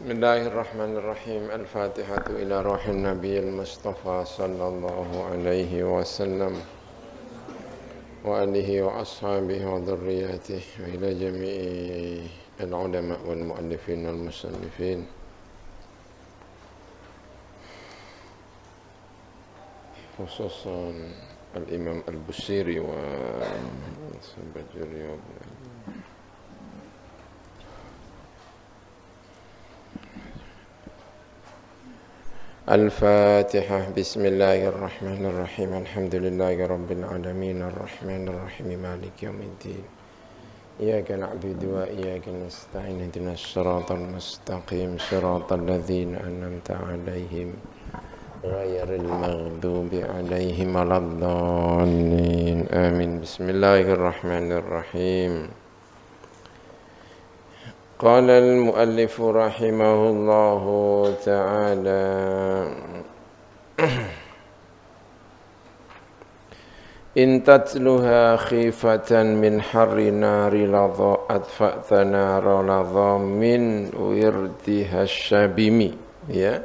Bismillahirrahmanirrahim. Al-Fatihatu ila ruhin Nabiyil Mustafa sallallahu alaihi wasallam wa alihi wa ashabihi wa dhurriyyatihi wa ila jami'i al-ulama wal muallifin wal musannifin. Khususan al-Imam Al-Busiri wa Sabajuri wa الفاتحة بسم الله الرحمن الرحيم الحمد لله رب العالمين الرحمن الرحيم مالك يوم الدين إياك نعبد وإياك نستعين اهدنا الصراط المستقيم صراط الذين أنعمت عليهم غير المغضوب عليهم ولا الضالين آمين بسم الله الرحمن الرحيم قال المؤلف رحمه الله تعالى إن تتلها خيفة من حر نار لظى أطفأت نار لظى من وردها الشبم ya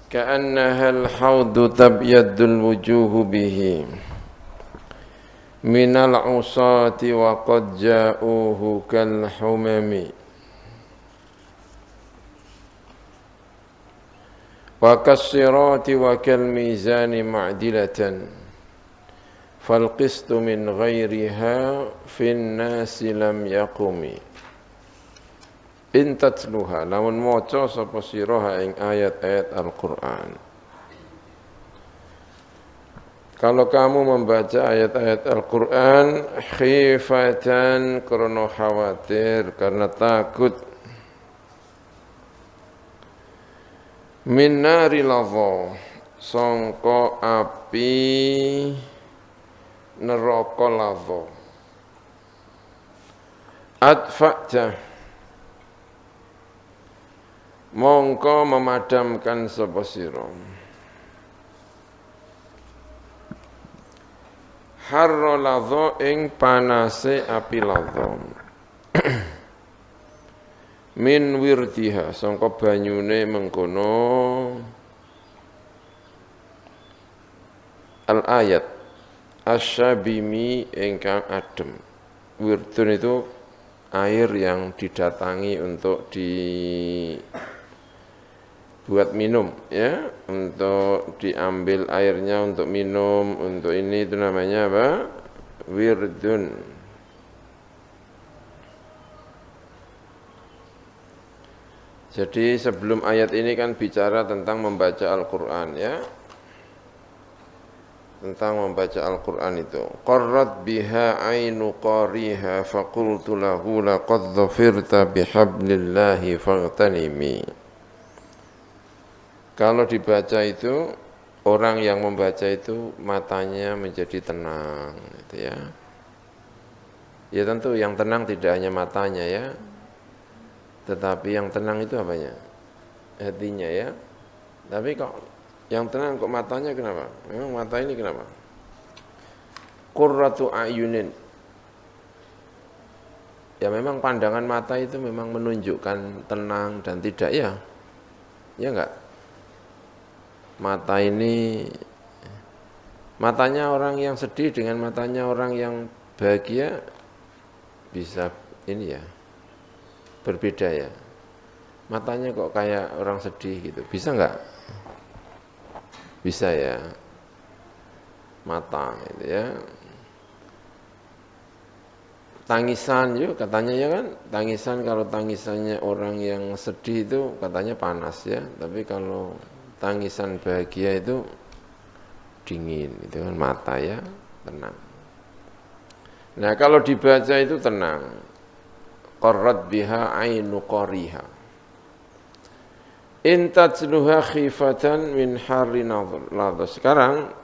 كأنها الحوض تبيض الوجوه به minal usati wa qad ja'uhu kal humami wa kasirati wa kal mizani ma'dilatan fal qistu min ghairiha fin nasi lam yaqumi in tatluha lamun maca sapa sira ing ayat-ayat Al-Qur'an. Kalau kamu membaca ayat-ayat Al-Quran khifatan karena khawatir, karena takut min nari ladha sangka api neraka ladha adfa'ta mongko memadamkan sapa sira harra ladha ing panase api ladha min wirdiha sangka banyune mengkono al ayat asyabimi ingkang adem. Wirdun itu air yang didatangi untuk buat minum ya, untuk diambil airnya untuk minum, untuk ini itu namanya apa? Wirdun. Jadi sebelum ayat ini kan bicara tentang membaca Al-Qur'an ya. Tentang membaca Al-Qur'an itu. Qarrat biha ainu qariha faqultu lahu laqad dhafirta bihablillahi faghtanimi. Kalau dibaca itu, orang yang membaca itu matanya menjadi tenang, gitu ya. Ya tentu yang tenang tidak hanya matanya ya, tetapi yang tenang itu apanya? Hatinya ya. Tapi kok yang tenang kok matanya kenapa? Memang mata ini kenapa? Qurratu a'yunin. Ya memang pandangan mata itu memang menunjukkan tenang dan tidak ya. Ya enggak? Mata ini, matanya orang yang sedih dengan matanya orang yang bahagia bisa ini ya, berbeda ya. Matanya kok kayak orang sedih gitu, bisa enggak? Bisa ya, mata gitu ya. Tangisan yuk katanya ya kan, tangisan kalau tangisannya orang yang sedih itu katanya panas ya, tapi kalau tangisan bahagia itu dingin, itu kan mata ya, tenang. Nah kalau dibaca itu tenang. Qarrat biha ainu qariha. In tatsluha khifatan min harri ladha. Sekarang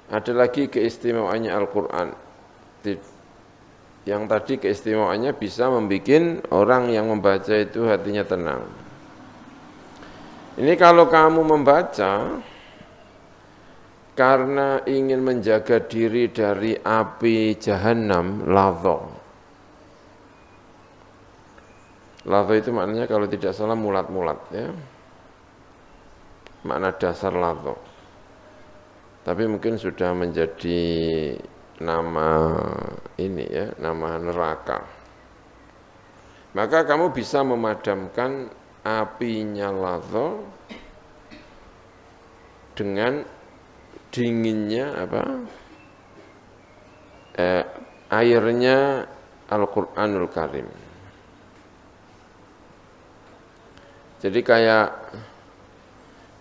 ada lagi keistimewaannya Al-Quran. Yang tadi keistimewaannya bisa membuat orang yang membaca itu hatinya tenang. Ini kalau kamu membaca karena ingin menjaga diri dari api jahanam ladha. Ladho itu maknanya kalau tidak salah mulat-mulat ya. Makna dasar ladho. Tapi mungkin sudah menjadi nama ini ya, nama neraka. Maka kamu bisa memadamkan apinya ladho dengan dinginnya airnya Al-Qur'anul Karim. Jadi kayak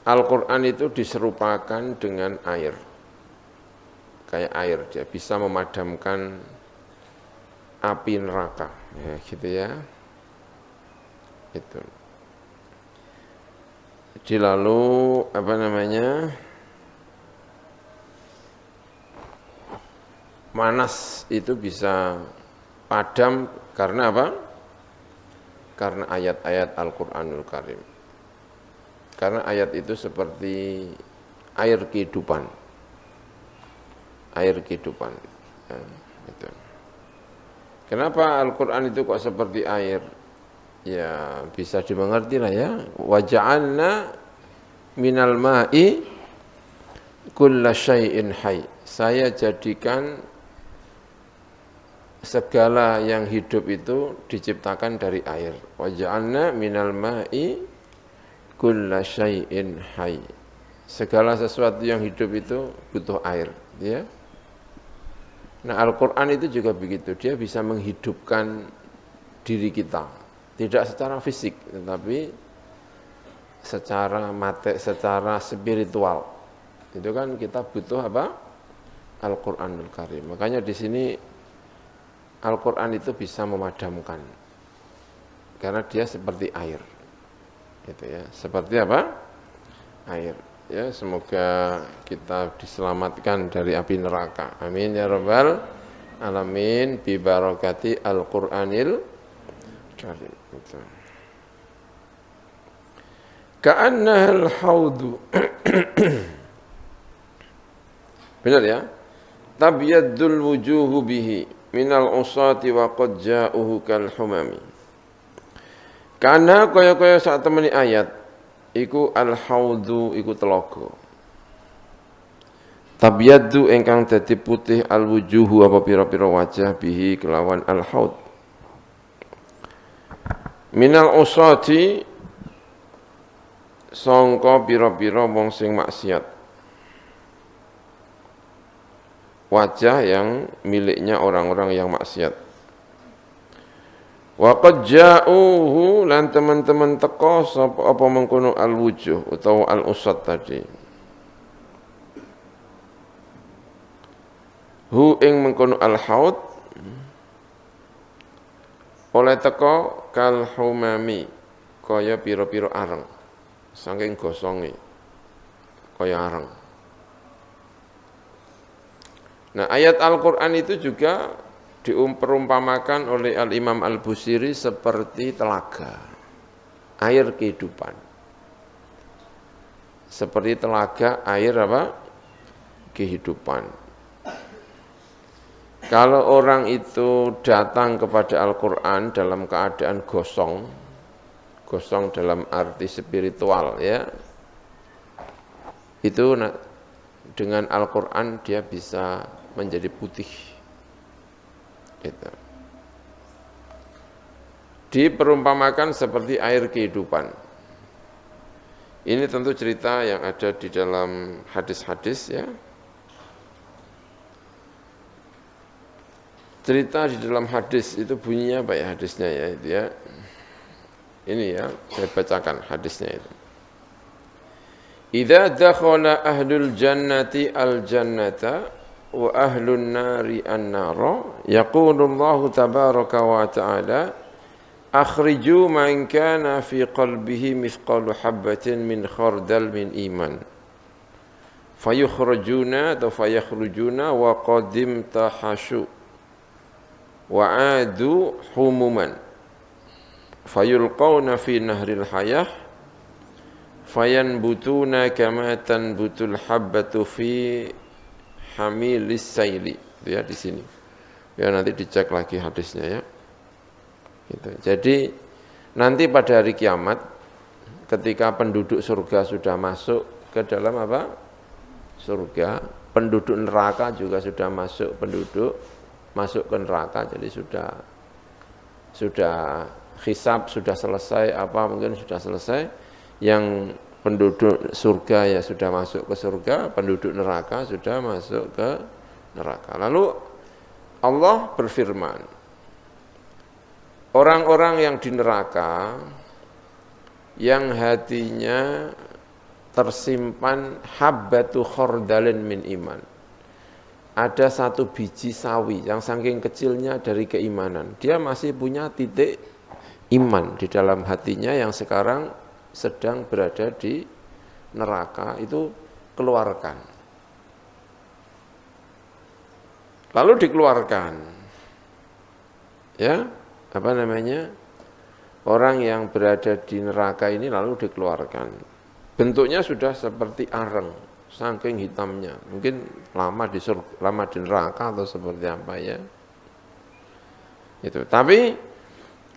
Al-Qur'an itu diserupakan dengan air. Kayak air, dia bisa memadamkan api neraka. Ya, gitu ya. Itu. Jadi lalu manas itu bisa padam karena apa? Karena ayat-ayat Al-Qur'anul Karim. Karena ayat itu seperti air kehidupan. Air kehidupan. Ya, gitu. Kenapa Al-Qur'an itu kok seperti air? Ya, bisa dimengerti lah ya. Wa ja'alna minal ma'i kulla syai'in hayy. Saya jadikan segala yang hidup itu diciptakan dari air. Wa ja'alna minal ma'i kulla syai'in hayy. Segala sesuatu yang hidup itu butuh air, ya. Nah, Al-Qur'an itu juga begitu. Dia bisa menghidupkan diri kita. Tidak secara fisik, tetapi secara secara spiritual. Itu kan kita butuh apa? Al-Qur'anul Karim. Makanya di sini Al-Qur'an itu bisa memadamkan. Karena dia seperti air. Gitu ya. Seperti apa? Air. Ya, semoga kita diselamatkan dari api neraka. Amin ya rabbal alamin bi barakati Al-Qur'anil Karim. Gitu. Ka'annahal haudu. Benar ya? Tabiyaddul wujuhu bihi minal usati wa qad ja'uhu kal humami. Karena kaya-kaya sak temeni ayat iku al-haudu iku telaga. Tabiaddu ingkang dadi putih al-wujuhu apa pira-pira wajah bihi kelawan al-haud. Minal usati sangka pira-pira wong sing maksiat. Wajah yang miliknya orang-orang yang maksiat. Wa qad ja'uhu lan teman-teman teka sapa apa mengkono al-wujuh utawa al-usat tadi. Hu ing mengkono al-haud oleh teka kal humami kaya pira-pira areng saking gosonge kaya areng. Nah, ayat Al-Qur'an itu juga diperumpamakan oleh Al-Imam Al-Busiri seperti telaga, air kehidupan. Seperti telaga, air apa? Kehidupan. Kalau orang itu datang kepada Al-Qur'an dalam keadaan gosong, gosong dalam arti spiritual ya, itu dengan Al-Qur'an dia bisa menjadi putih. Itu. Diperumpamakan seperti air kehidupan. Ini tentu cerita yang ada di dalam hadis-hadis ya. Cerita di dalam hadis itu bunyinya apa ya hadisnya ya itu ya. Ini ya, saya bacakan hadisnya itu. Idza dakhala ahlul jannati al-jannata wa ahlun nari an-nara yaqulu Allah tabaraka wa ta'ala akhriju man kana fi qalbihi mithqalu habatin min khardal min iman fayukhrajuna atau fayakhrujuna wa qadim tahashu wa adu humuman fayulqawna fi nahril hayah fayanbutuna kama tanbutul habbatu fi hamilis saili. Itu ya di sini. Ya nanti dicek lagi hadisnya ya. Gitu. Jadi nanti pada hari kiamat ketika penduduk surga sudah masuk ke dalam apa? Surga, penduduk neraka juga sudah masuk ke neraka, jadi sudah hisab sudah selesai, apa mungkin sudah selesai, yang penduduk surga ya sudah masuk ke surga, penduduk neraka sudah masuk ke neraka. Lalu Allah berfirman, orang-orang yang di neraka yang hatinya tersimpan habbatu khordalin min iman, ada satu biji sawi yang saking kecilnya dari keimanan, dia masih punya titik iman di dalam hatinya yang sekarang sedang berada di neraka, itu keluarkan. Lalu dikeluarkan. Ya, apa namanya? Orang yang berada di neraka ini lalu dikeluarkan. Bentuknya sudah seperti areng, saking hitamnya. Mungkin lama di neraka atau seperti apa ya. Itu. Tapi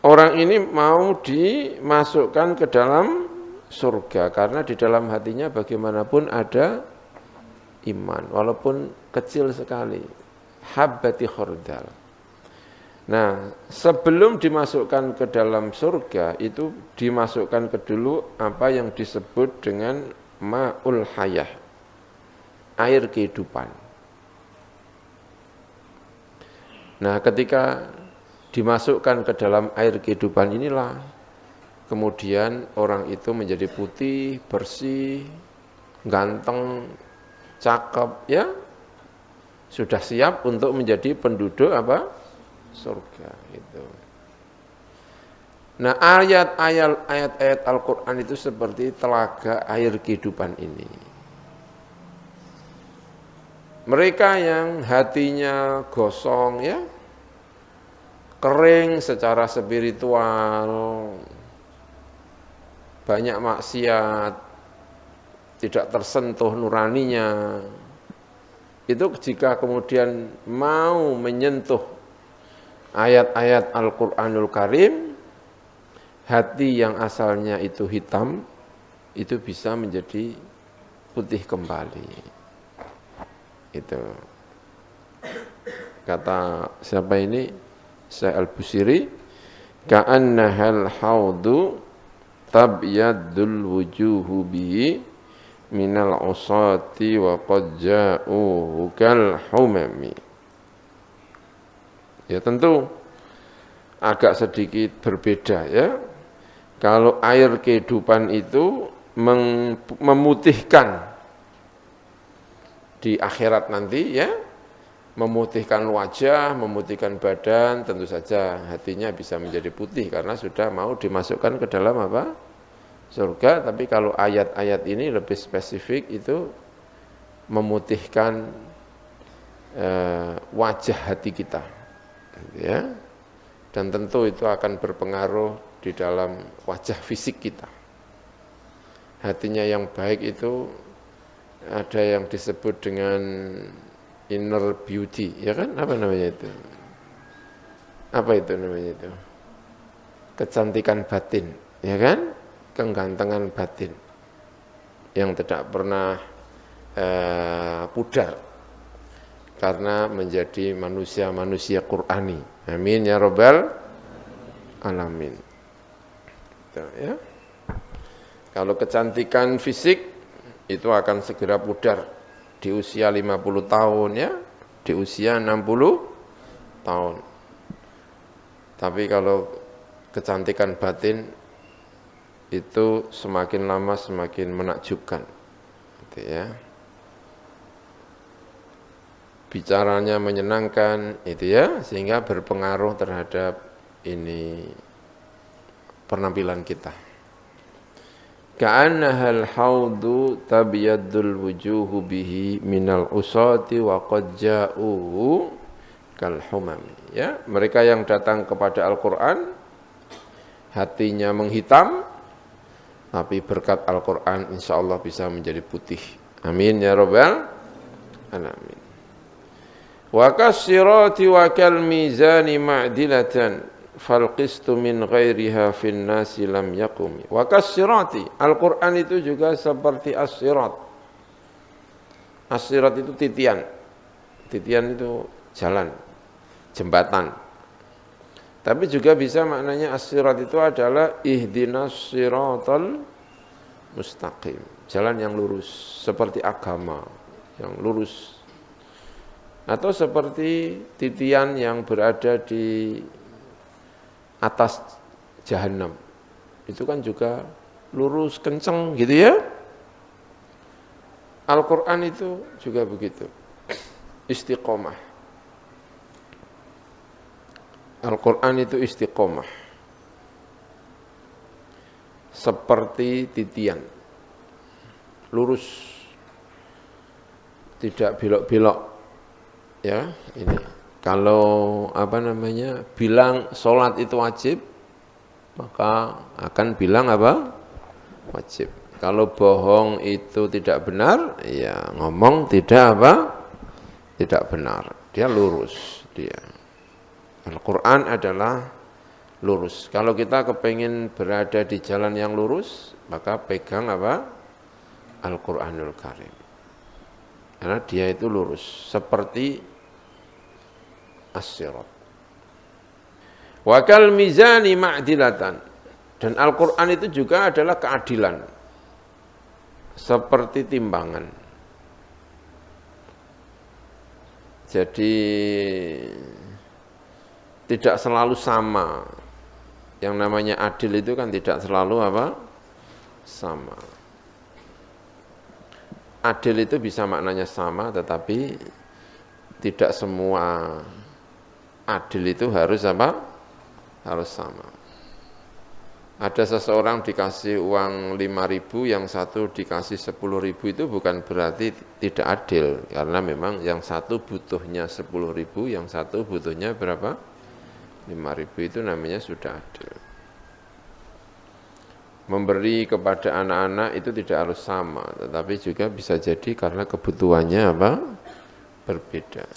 orang ini mau dimasukkan ke dalam surga karena di dalam hatinya bagaimanapun ada iman walaupun kecil sekali, habbati khordal. Nah, sebelum dimasukkan ke dalam surga itu dimasukkan ke dulu apa yang disebut dengan ma'ul hayah, air kehidupan. Nah, ketika dimasukkan ke dalam air kehidupan inilah kemudian orang itu menjadi putih, bersih, ganteng, cakep, ya. Sudah siap untuk menjadi penduduk apa? Surga itu. Nah, ayat-ayat Al-Qur'an itu seperti telaga air kehidupan ini. Mereka yang hatinya gosong, ya, kering secara spiritual, banyak maksiat, tidak tersentuh nuraninya, itu jika kemudian mau menyentuh ayat-ayat Al-Qur'anul Karim, hati yang asalnya itu hitam, itu bisa menjadi putih kembali. Itu. Kata siapa ini? Syekh Al-Busiri, ka'annahal haudu tabyadul wujuhu bihi minal usati wa qad ja'u kal humami. Ya tentu agak sedikit berbeda ya. Kalau air kehidupan itu memutihkan di akhirat nanti ya, memutihkan wajah, memutihkan badan, tentu saja hatinya bisa menjadi putih karena sudah mau dimasukkan ke dalam apa? Surga. Tapi kalau ayat-ayat ini lebih spesifik, itu memutihkan wajah hati kita. Ya. Dan tentu itu akan berpengaruh di dalam wajah fisik kita. Hatinya yang baik itu ada yang disebut dengan inner beauty, ya kan? Apa namanya itu? Apa itu namanya itu? Kecantikan batin, ya kan? Kegantengan batin yang tidak pernah pudar karena menjadi manusia Qur'ani. Amin ya rabbal alamin. Ya. Kalau kecantikan fisik itu akan segera pudar di usia 50 tahun ya, di usia 60 tahun. Tapi kalau kecantikan batin itu semakin lama semakin menakjubkan. Gitu ya. Bicaranya menyenangkan itu ya, sehingga berpengaruh terhadap ini penampilan kita. Ka'annahal haudu tabyadul wujuhu bihi minal usati wa qad ja'u kal humami. Ya, mereka yang datang kepada Al-Qur'an hatinya menghitam, tapi berkat Al-Qur'an insyaallah bisa menjadi putih. Amin ya rabbal alamin. Wa kasirati wa kal mizani ma'dilatan fal qistu min ghairiha fin nasi lam yaqumi. Wa kasirati, Al-Qur'an itu juga seperti as-sirat. As-sirat itu titian. Titian itu jalan, jembatan. Tapi juga bisa maknanya as-sirat itu adalah ihdinas siratal mustaqim. Jalan yang lurus, seperti agama yang lurus. Atau seperti titian yang berada di atas jahanam. Itu kan juga lurus, kenceng gitu ya. Al-Quran itu juga begitu. Istiqomah. Al-Quran itu istiqomah. Seperti titian. Lurus. Tidak belok-belok. Ya, ini. Kalau bilang sholat itu wajib, maka akan bilang apa? Wajib. Kalau bohong itu tidak benar, ya ngomong tidak apa? Tidak benar. Dia lurus dia. Al-Quran adalah lurus. Kalau kita kepingin berada di jalan yang lurus, maka pegang apa? Al-Quranul Karim. Karena dia itu lurus. Seperti as-sirat. Wa kal mizani ma'dilatan. Dan Al-Qur'an itu juga adalah keadilan. Seperti timbangan. Jadi tidak selalu sama. Yang namanya adil itu kan tidak selalu apa? Sama. Adil itu bisa maknanya sama, tetapi tidak semua adil itu harus apa? Harus sama. Ada seseorang dikasih uang 5.000, yang satu dikasih 10.000, itu bukan berarti tidak adil. Karena memang yang satu butuhnya 10.000, yang satu butuhnya berapa? 5.000, itu namanya sudah adil. Memberi kepada anak-anak itu tidak harus sama, tetapi juga bisa jadi karena kebutuhannya apa? Berbeda.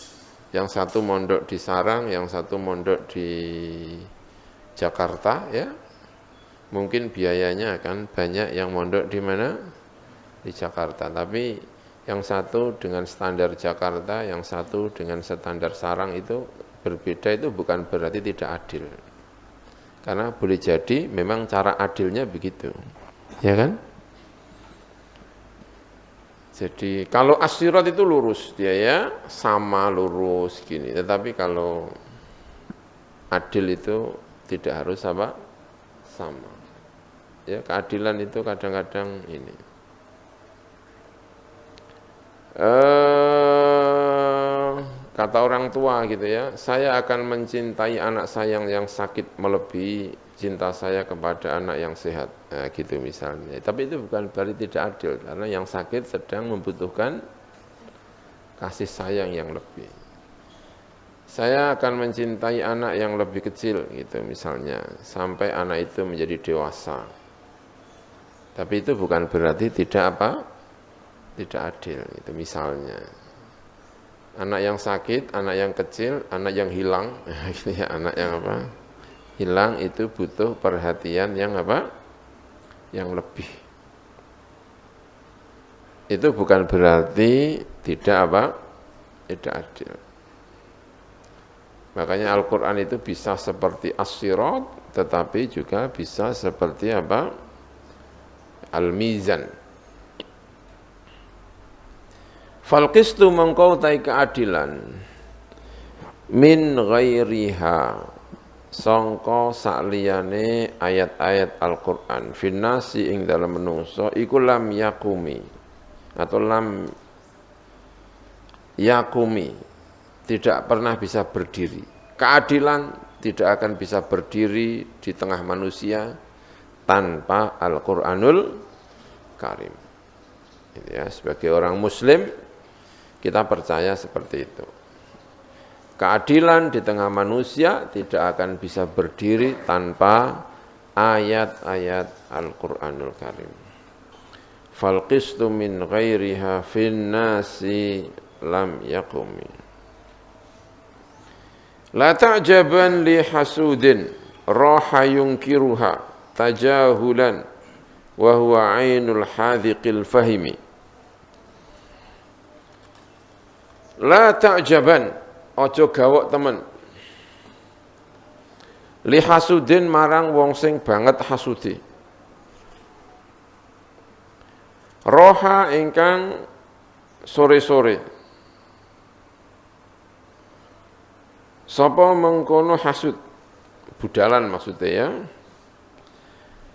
Yang satu mondok di Sarang, yang satu mondok di Jakarta, ya. Mungkin biayanya akan banyak yang mondok di mana? Di Jakarta. Tapi yang satu dengan standar Jakarta, yang satu dengan standar Sarang itu berbeda, itu bukan berarti tidak adil. Karena boleh jadi memang cara adilnya begitu. Ya kan? Jadi kalau as-sirat itu lurus dia ya, sama lurus gini. Tetapi kalau adil itu tidak harus apa? Sama. Ya, keadilan itu kadang-kadang ini. Kata orang tua gitu ya, saya akan mencintai anak saya yang sakit melebihi cinta saya kepada anak yang sehat, nah, gitu misalnya. Tapi itu bukan berarti tidak adil, karena yang sakit sedang membutuhkan kasih sayang yang lebih. Saya akan mencintai anak yang lebih kecil, gitu misalnya, sampai anak itu menjadi dewasa. Tapi itu bukan berarti tidak apa? Tidak adil, itu misalnya. Anak yang sakit, anak yang kecil, anak yang hilang, gitu ya, anak yang apa? Hilang itu butuh perhatian yang apa? Yang lebih. Itu bukan berarti tidak apa? Tidak adil. Makanya Al-Quran itu bisa seperti as-sirat, tetapi juga bisa seperti apa? Al-mizan. Falqistu mengkautai keadilan min ghairiha sangka sakliyane ayat-ayat Al-Qur'an finnasi ing dalam menungso iku lam yakumi atau lam yakumi, tidak pernah bisa berdiri. Keadilan tidak akan bisa berdiri di tengah manusia tanpa Al-Qur'anul Karim. Ya, sebagai orang muslim kita percaya seperti itu. Keadilan di tengah manusia tidak akan bisa berdiri tanpa ayat-ayat Al-Qur'anul Karim. Fal qistu min ghairiha fin nasi lam yaqumi. La ta'jaban li hasudin. raha yunkiruha tajahulan wa huwa ainul hadhiqil fahimi. La ta'jaban, ojo gawok temen. Li hasudin marang wong sing banget hasudi. Roha ingkang sore-sore. Sapa mengkono hasud, budalan maksudnya ya.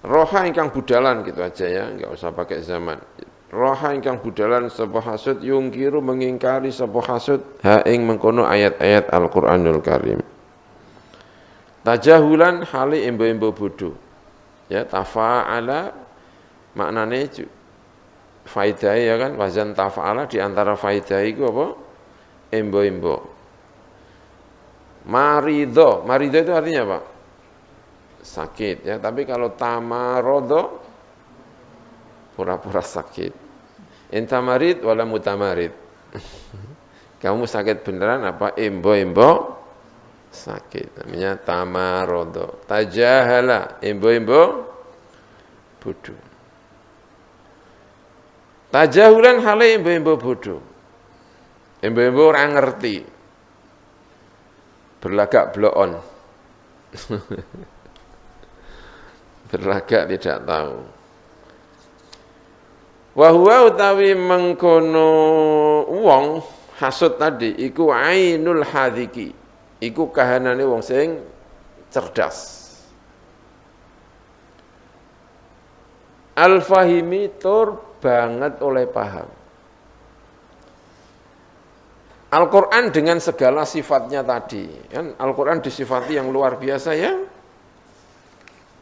Roha ingkang budalan gitu aja ya, enggak usah pakai zaman. Roha ingkang budalan sapa hasud yungkiru mengingkari sapa hasud ha ing mengkono ayat-ayat Al-Qur'anul Karim. Tajahulan hali embo-embo bodoh. Ya, tafa'ala maknane faedah ya kan, wazan tafa'ala di antara faedah itu apa? Embo-embo. Marido itu artinya apa? Sakit ya, tapi kalau tamarodo pura-pura sakit. Intamarid wala mutamarid. Kamu sakit beneran apa embo-embo sakit, namanya tamarodo. Tajahala, embo-embo bodoh. Tajahulan hale embo-embo bodoh. Embo-embo orang ngerti, berlagak bloon. Berlagak tidak tahu. Wahwa utawi mengkono wong hasud tadi iku ainul hadiki. Iku kahanane wong sing cerdas. Al-fahimi tur banget oleh paham. Al-Quran dengan segala sifatnya tadi. Kan Al-Quran disifati yang luar biasa ya.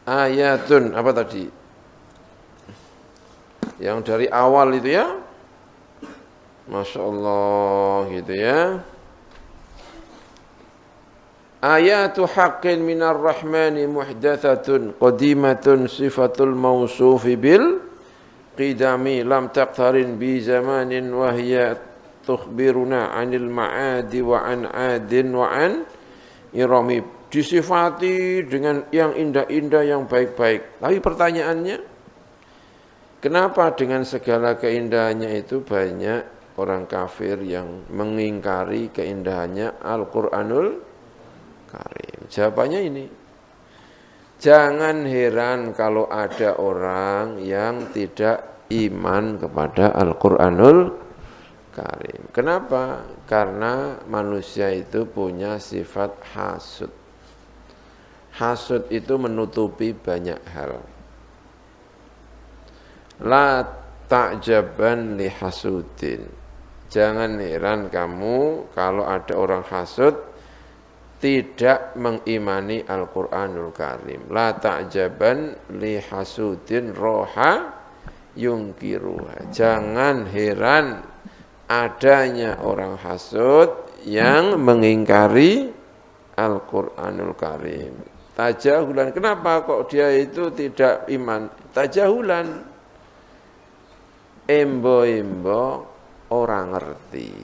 Ayatun, apa tadi? Yang dari awal itu ya. Masya Allah gitu ya. Ayatu haqqin minar rahmani muhdathatun qadimatun sifatul mausufi bil qidami lam taqtarin bi zamanin wa hiya tukhbiruna anil ma'adi wa an adin wa an irami. Disifati dengan yang indah-indah, yang baik-baik. Tapi pertanyaannya, kenapa dengan segala keindahannya itu banyak orang kafir yang mengingkari keindahannya Al-Qur'anul Karim? Jawabannya ini. Jangan heran kalau ada orang yang tidak iman kepada Al-Qur'anul Karim. Kenapa? Karena manusia itu punya sifat hasud. Hasud itu menutupi banyak hal. La ta'jaban li hasudin. Jangan heran kamu kalau ada orang hasud tidak mengimani Al-Qur'anul Karim. La ta'jaban li hasudin roha yungkiruha. Jangan heran adanya orang hasud yang mengingkari Al-Qur'anul Karim. Tajahulan. Kenapa kok dia itu tidak iman? Tajahulan. Embo-embo orang ngerti.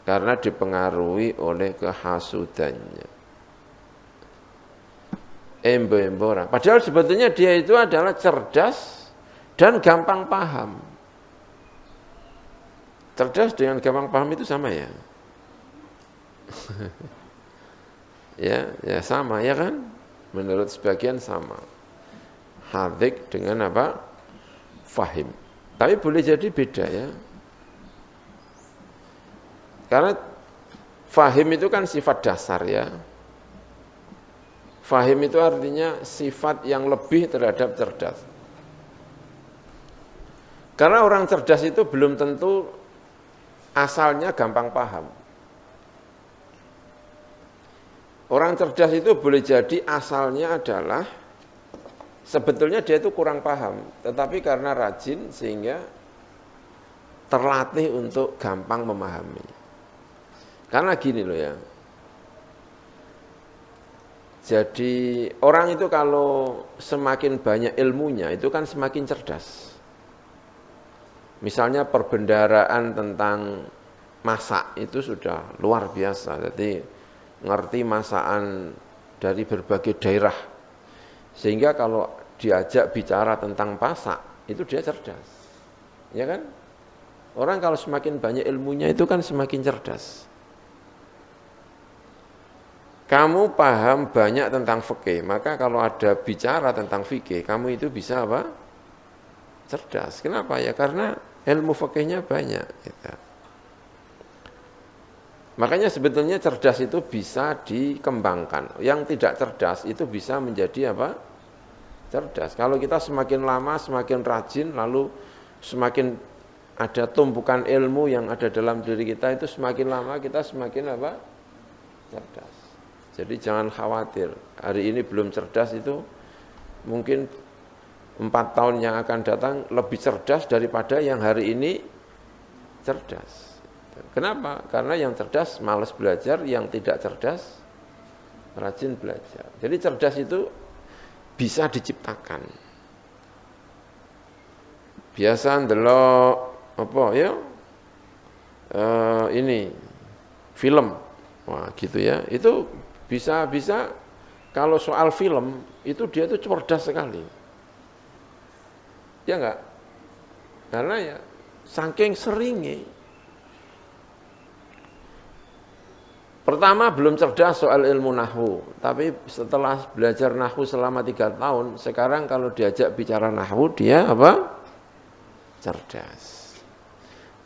Karena dipengaruhi oleh kehasudannya. Embo-embo orang. Padahal sebetulnya dia itu adalah cerdas dan gampang paham. Cerdas dengan gampang paham itu sama ya? ya sama ya kan? Menurut sebagian sama. Hadzik dengan apa? Fahim. Tapi boleh jadi beda ya. Karena fahim itu kan sifat dasar ya. Fahim itu artinya sifat yang lebih terhadap cerdas. Karena orang cerdas itu belum tentu asalnya gampang paham. Orang cerdas itu boleh jadi asalnya adalah sebetulnya dia itu kurang paham, tetapi karena rajin sehingga terlatih untuk gampang memahami. Karena gini loh ya. Jadi orang itu kalau semakin banyak ilmunya itu kan semakin cerdas. Misalnya perbendaharaan tentang masak itu sudah luar biasa. Jadi ngerti masakan dari berbagai daerah. Sehingga kalau diajak bicara tentang pasak, itu dia cerdas. Ya kan? Orang kalau semakin banyak ilmunya itu kan semakin cerdas. Kamu paham banyak tentang fikih, maka kalau ada bicara tentang fikih, kamu itu bisa apa? Cerdas. Kenapa ya? Karena ilmu fikihnya banyak. Gitu. Makanya sebetulnya cerdas itu bisa dikembangkan. Yang tidak cerdas itu bisa menjadi apa? Cerdas. Kalau kita semakin lama, semakin rajin, lalu semakin ada tumpukan ilmu yang ada dalam diri kita, itu semakin lama kita semakin apa? Cerdas. Jadi jangan khawatir, hari ini belum cerdas itu mungkin 4 tahun yang akan datang lebih cerdas daripada yang hari ini cerdas. Kenapa? Karena yang cerdas malas belajar, yang tidak cerdas rajin belajar. Jadi cerdas itu bisa diciptakan. Biasa ndelok apa ya? Ini film. Wah, gitu ya. Itu bisa kalau soal film itu dia itu cerdas sekali. Ya enggak? Karena ya saking seringnya. Pertama belum cerdas soal ilmu nahwu, tapi setelah belajar nahwu selama 3 tahun, sekarang kalau diajak bicara nahwu dia apa? Cerdas.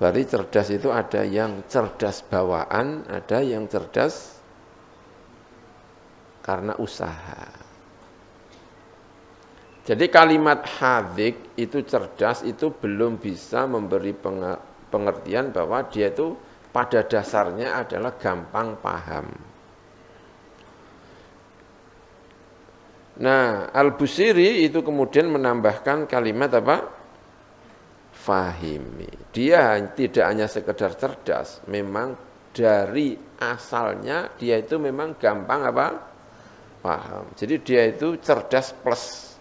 Berarti cerdas itu ada yang cerdas bawaan, ada yang cerdas karena usaha. Jadi kalimat hadzik itu cerdas itu belum bisa memberi pengertian bahwa dia itu pada dasarnya adalah gampang paham. Nah, Al-Busiri itu kemudian menambahkan kalimat apa? Fahimi. Dia tidak hanya sekedar cerdas, memang dari asalnya dia itu memang gampang apa? Paham. Jadi dia itu cerdas plus.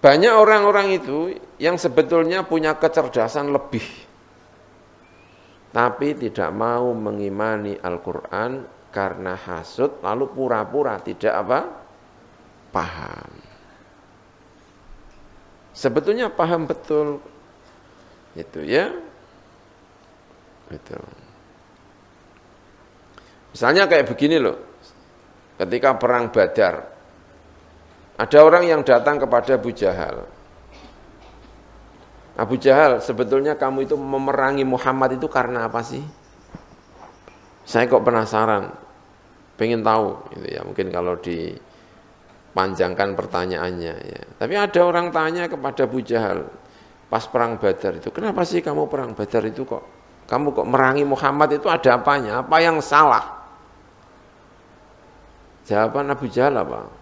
Banyak orang-orang itu yang sebetulnya punya kecerdasan lebih, tapi tidak mau mengimani Al-Quran karena hasud, lalu pura-pura tidak apa? Paham. Sebetulnya paham betul. Itu ya. Betul. Misalnya kayak begini loh. Ketika perang Badar, ada orang yang datang kepada Abu Jahal. Abu Jahal, sebetulnya kamu itu memerangi Muhammad itu karena apa sih? Saya kok penasaran, pengen tahu. Gitu ya. Mungkin kalau dipanjangkan pertanyaannya. Ya. Tapi ada orang tanya kepada Abu Jahal, pas perang Badar itu, kenapa sih kamu perang Badar itu kok? Kamu kok merangi Muhammad itu ada apanya? Apa yang salah? Jawaban Abu Jahal apa?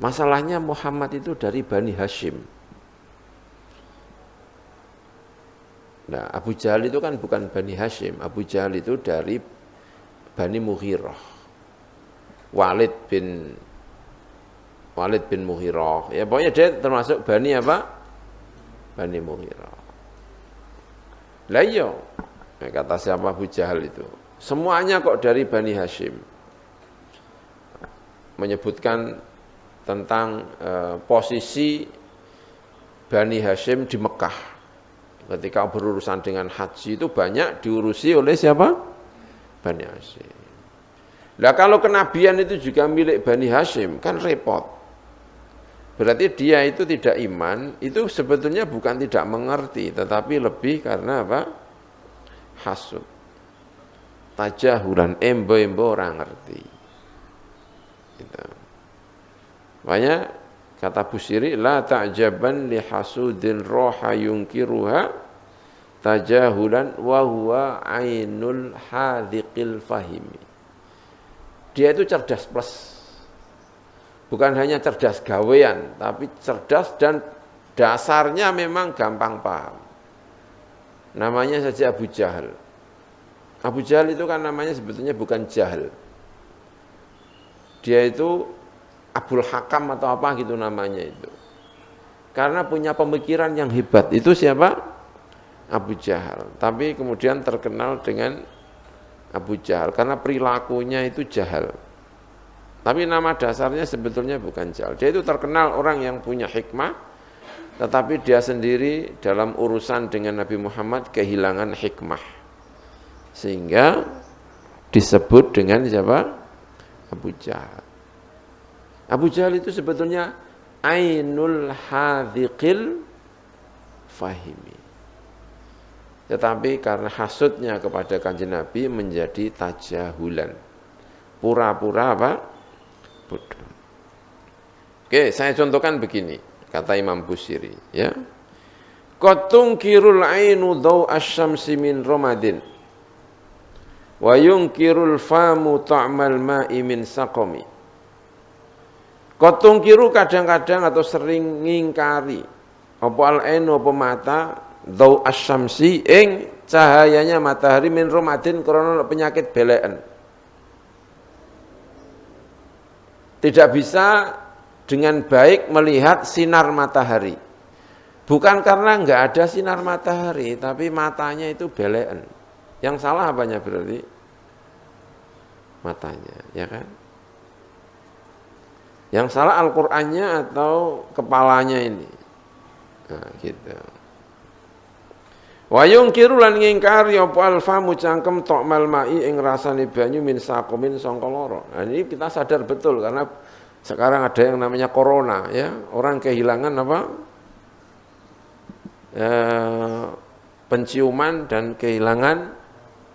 Masalahnya Muhammad itu dari Bani Hashim. Nah, Abu Jahal itu kan bukan Bani Hashim. Abu Jahal itu dari Bani Mughirah. Walid bin Mughirah. Ya pokoknya dia termasuk Bani apa? Bani Mughirah. Lah iya, kata siapa Abu Jahal itu? Semuanya kok dari Bani Hashim. Menyebutkan tentang posisi Bani Hashim di Mekah. Ketika berurusan dengan haji itu banyak diurusi oleh siapa? Bani Hashim. Nah kalau kenabian itu juga milik Bani Hashim, kan repot. Berarti dia itu tidak iman, itu sebetulnya bukan tidak mengerti, tetapi lebih karena apa? Hasud. Tajahulan, embo-embo orang ngerti. Gitu. Makanya kata Busiri, la ta'jaban li hasudin roha yungkiruha tajahulan wa huwa ainul hadhiqil fahimi. Dia itu cerdas plus. Bukan hanya cerdas gawean, tapi cerdas dan dasarnya memang gampang paham. Namanya saja Abu Jahal. Abu Jahal itu kan namanya sebetulnya bukan Jahal. Dia itu Abul Hakam atau apa gitu namanya itu. Karena punya pemikiran yang hebat. Itu siapa? Abu Jahal. Tapi kemudian terkenal dengan Abu Jahal karena perilakunya itu jahal. Tapi nama dasarnya sebetulnya bukan jahal. Dia itu terkenal orang yang punya hikmah, tetapi dia sendiri dalam urusan dengan Nabi Muhammad kehilangan hikmah. Sehingga disebut dengan siapa? Abu Jahal. Abu Jahal itu sebetulnya ainul hadhiqil fahimi. Tetapi karena hasudnya kepada Kanjeng Nabi menjadi tajahulan. Pura-pura apa? Bodoh. Oke, saya contohkan begini, kata Imam Busiri, ya. Qatungkirul ainu daw asy-syamsi min ramadin. Wa yunkirul famu ta'mal ma'i min saqami. Qatungkiru kadang-kadang atau sering ngingkari apa al-ainu apa mata daw asy-syamsi ing cahayanya matahari min ramadin krana penyakit beleken. Tidak bisa dengan baik melihat sinar matahari. Bukan karena enggak ada sinar matahari, tapi matanya itu beleken. Yang salah apanya berarti? Matanya, ya kan? Yang salah Al-Qur'annya atau kepalanya ini. Nah, gitu. Wa yungkiru lan ngingkari apa alfamu cangkem tokmal mai ing rasane banyu min sakomin sangka lara. Nah, ini kita sadar betul karena sekarang ada yang namanya corona, ya. Orang kehilangan apa? Penciuman dan kehilangan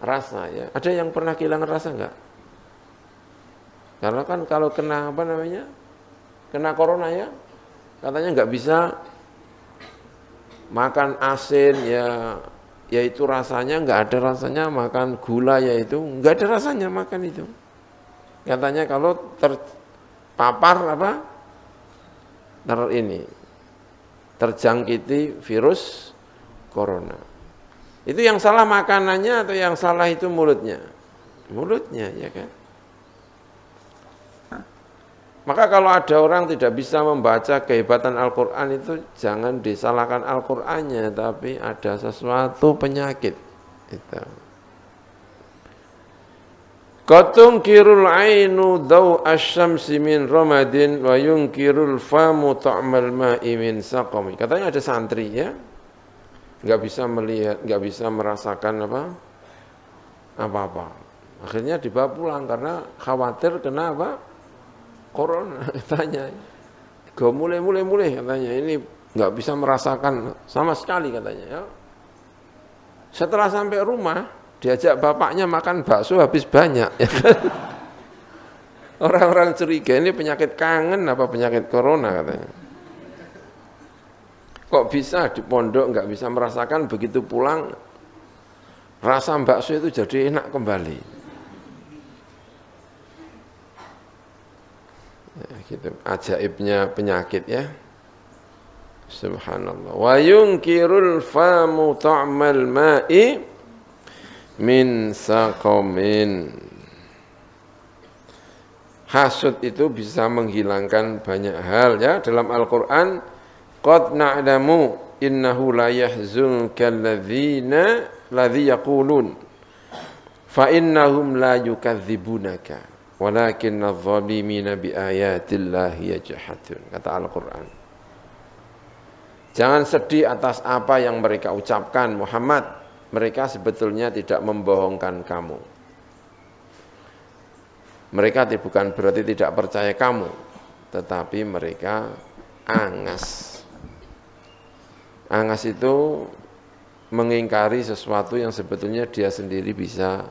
rasa, ya. Ada yang pernah kehilangan rasa enggak? Karena kan kalau kena apa namanya? Kena corona, ya. Katanya enggak bisa makan asin, ya itu rasanya enggak ada rasanya, makan gula ya itu enggak ada rasanya makan itu. Katanya kalau terpapar apa? Terjangkiti virus corona. Itu yang salah makanannya atau yang salah itu mulutnya? Mulutnya, ya kan? Maka kalau ada orang tidak bisa membaca kehebatan Al-Quran itu jangan disalahkan Al-Qurannya, tapi ada sesuatu penyakit. Itu. Qatungkirul ainu daw asy-syamsi min ramadin wa yunkirul famu ta'mal ma'i min saqami. Katanya ada santri, ya. Enggak bisa melihat, enggak bisa merasakan apa-apa. Akhirnya dibawa pulang karena khawatir kena apa? Corona, katanya. Go mulai katanya. Ini enggak bisa merasakan sama sekali katanya, ya. Setelah sampai rumah, diajak bapaknya makan bakso habis banyak, ya. Orang-orang curiga ini penyakit kangen apa penyakit corona katanya. Kok bisa di pondok enggak bisa merasakan, begitu pulang rasa bakso itu jadi enak kembali. Ya, gitu. Ajaibnya penyakit, ya. Subhanallah. Wa yunkirul famu ta'mal ma'i min saqamin. Hasud itu bisa menghilangkan banyak hal, ya. Dalam Al-Qur'an, qad na'lamu innahu la yahzunka alladhina ladzi yaqulun fa innahum la yukadzibunaka walakinna adh-dhalimina biayatillahi yajhadun, kata Al-Qur'an. Jangan sedih atas apa yang mereka ucapkan, Muhammad. Mereka sebetulnya tidak membohongkan kamu. Mereka bukan berarti tidak percaya kamu, tetapi mereka angas. Angas itu mengingkari sesuatu yang sebetulnya dia sendiri bisa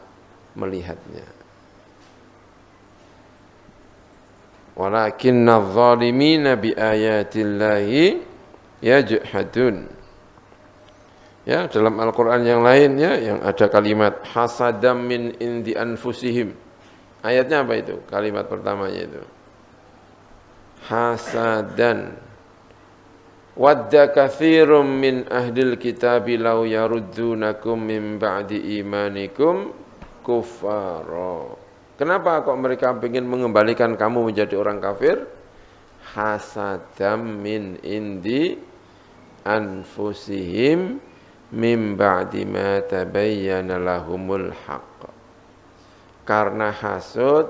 melihatnya. Walakinna adh-dhalimina biayatillahi yajhadun. Ya, dalam Al-Qur'an yang lain, ya, yang ada kalimat hasadam min indi anfusihim. Ayatnya apa itu? Kalimat pertamanya itu. Hasadan. Wadda katsirum min ahlil kitabi law yaruddunakum min ba'di imanikum kuffara. Kenapa kok mereka ingin mengembalikan kamu menjadi orang kafir? Hasadam min indi anfusihim min ba'di ma tabayyana lahumul haqq. Karena hasud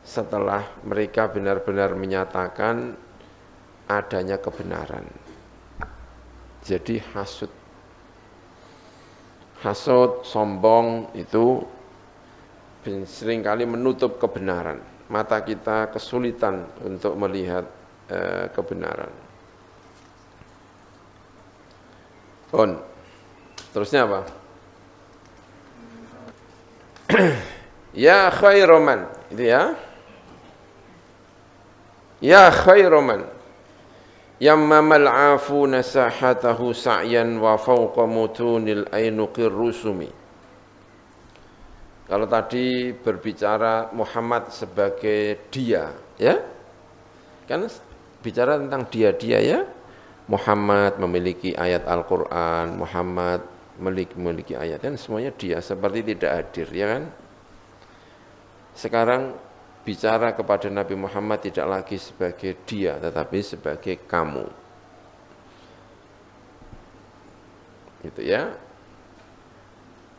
setelah mereka benar-benar menyatakan adanya kebenaran. Jadi hasud, sombong itu seringkali menutup kebenaran. Mata kita kesulitan untuk melihat kebenaran. Terusnya apa? Ya khairoman, itu ya. Ya khairoman, yammamal afuna sahatahu sa'yan wa fawqa mutunil ainuqir rusumi. Kalau tadi berbicara Muhammad sebagai dia, ya. Kan bicara tentang dia ya. Muhammad memiliki ayat Al-Qur'an, Muhammad memiliki ayat, kan semuanya dia, seperti tidak hadir, ya kan? Sekarang bicara kepada Nabi Muhammad tidak lagi sebagai dia, tetapi sebagai kamu. Gitu ya.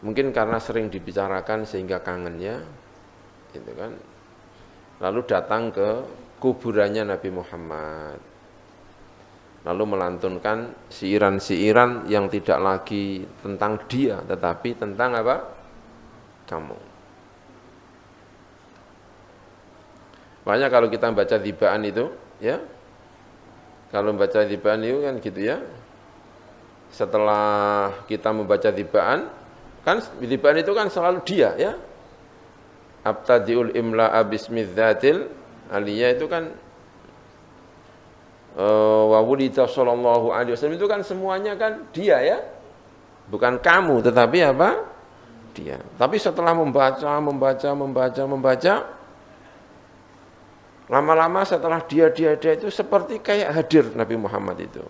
Mungkin karena sering dibicarakan sehingga kangen ya. Gitu kan. Lalu datang ke kuburannya Nabi Muhammad. Lalu melantunkan siiran-siiran yang tidak lagi tentang dia, tetapi tentang apa? Kamu. Makanya kalau kita baca Dzibaan itu, ya, kalau membaca Dzibaan itu kan gitu ya. Setelah kita membaca Dzibaan, kan Dzibaan itu kan selalu dia, ya. Abtadiul imla'a bismidzatil aliyah itu kan wa wulida sallallahu alaihi wasallam itu kan semuanya kan dia, ya. Bukan kamu, tetapi apa? Dia. Tapi setelah membaca, lama-lama setelah dia itu seperti kayak hadir Nabi Muhammad itu.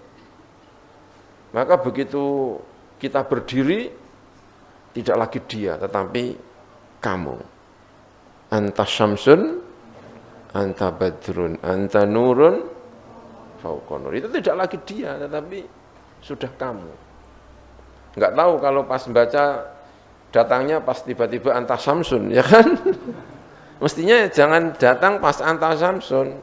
Maka begitu kita berdiri, tidak lagi dia, tetapi kamu. Anta syamsun, anta badrun, anta nurun, fauqa nur. Itu tidak lagi dia, tetapi sudah kamu. Enggak tahu kalau pas baca datangnya pas tiba-tiba anta syamsun, ya kan? Mestinya jangan datang pas anta syamsun.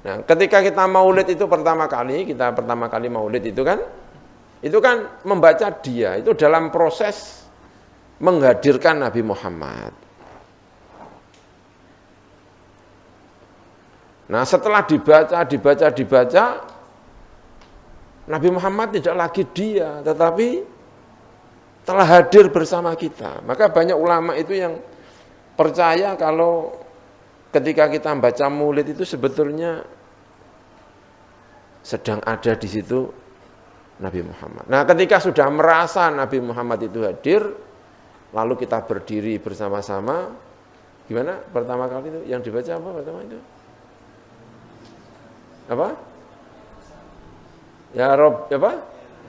Nah, ketika kita maulid itu pertama kali maulid itu kan membaca dia, itu dalam proses menghadirkan Nabi Muhammad. Nah, setelah dibaca, Nabi Muhammad tidak lagi dia, tetapi telah hadir bersama kita. Maka banyak ulama itu yang percaya kalau ketika kita baca maulid itu sebetulnya sedang ada di situ Nabi Muhammad. Nah, ketika sudah merasa Nabi Muhammad itu hadir, lalu kita berdiri bersama-sama. Gimana pertama kali itu yang dibaca apa pertama itu? Apa? Ya Rabb, apa?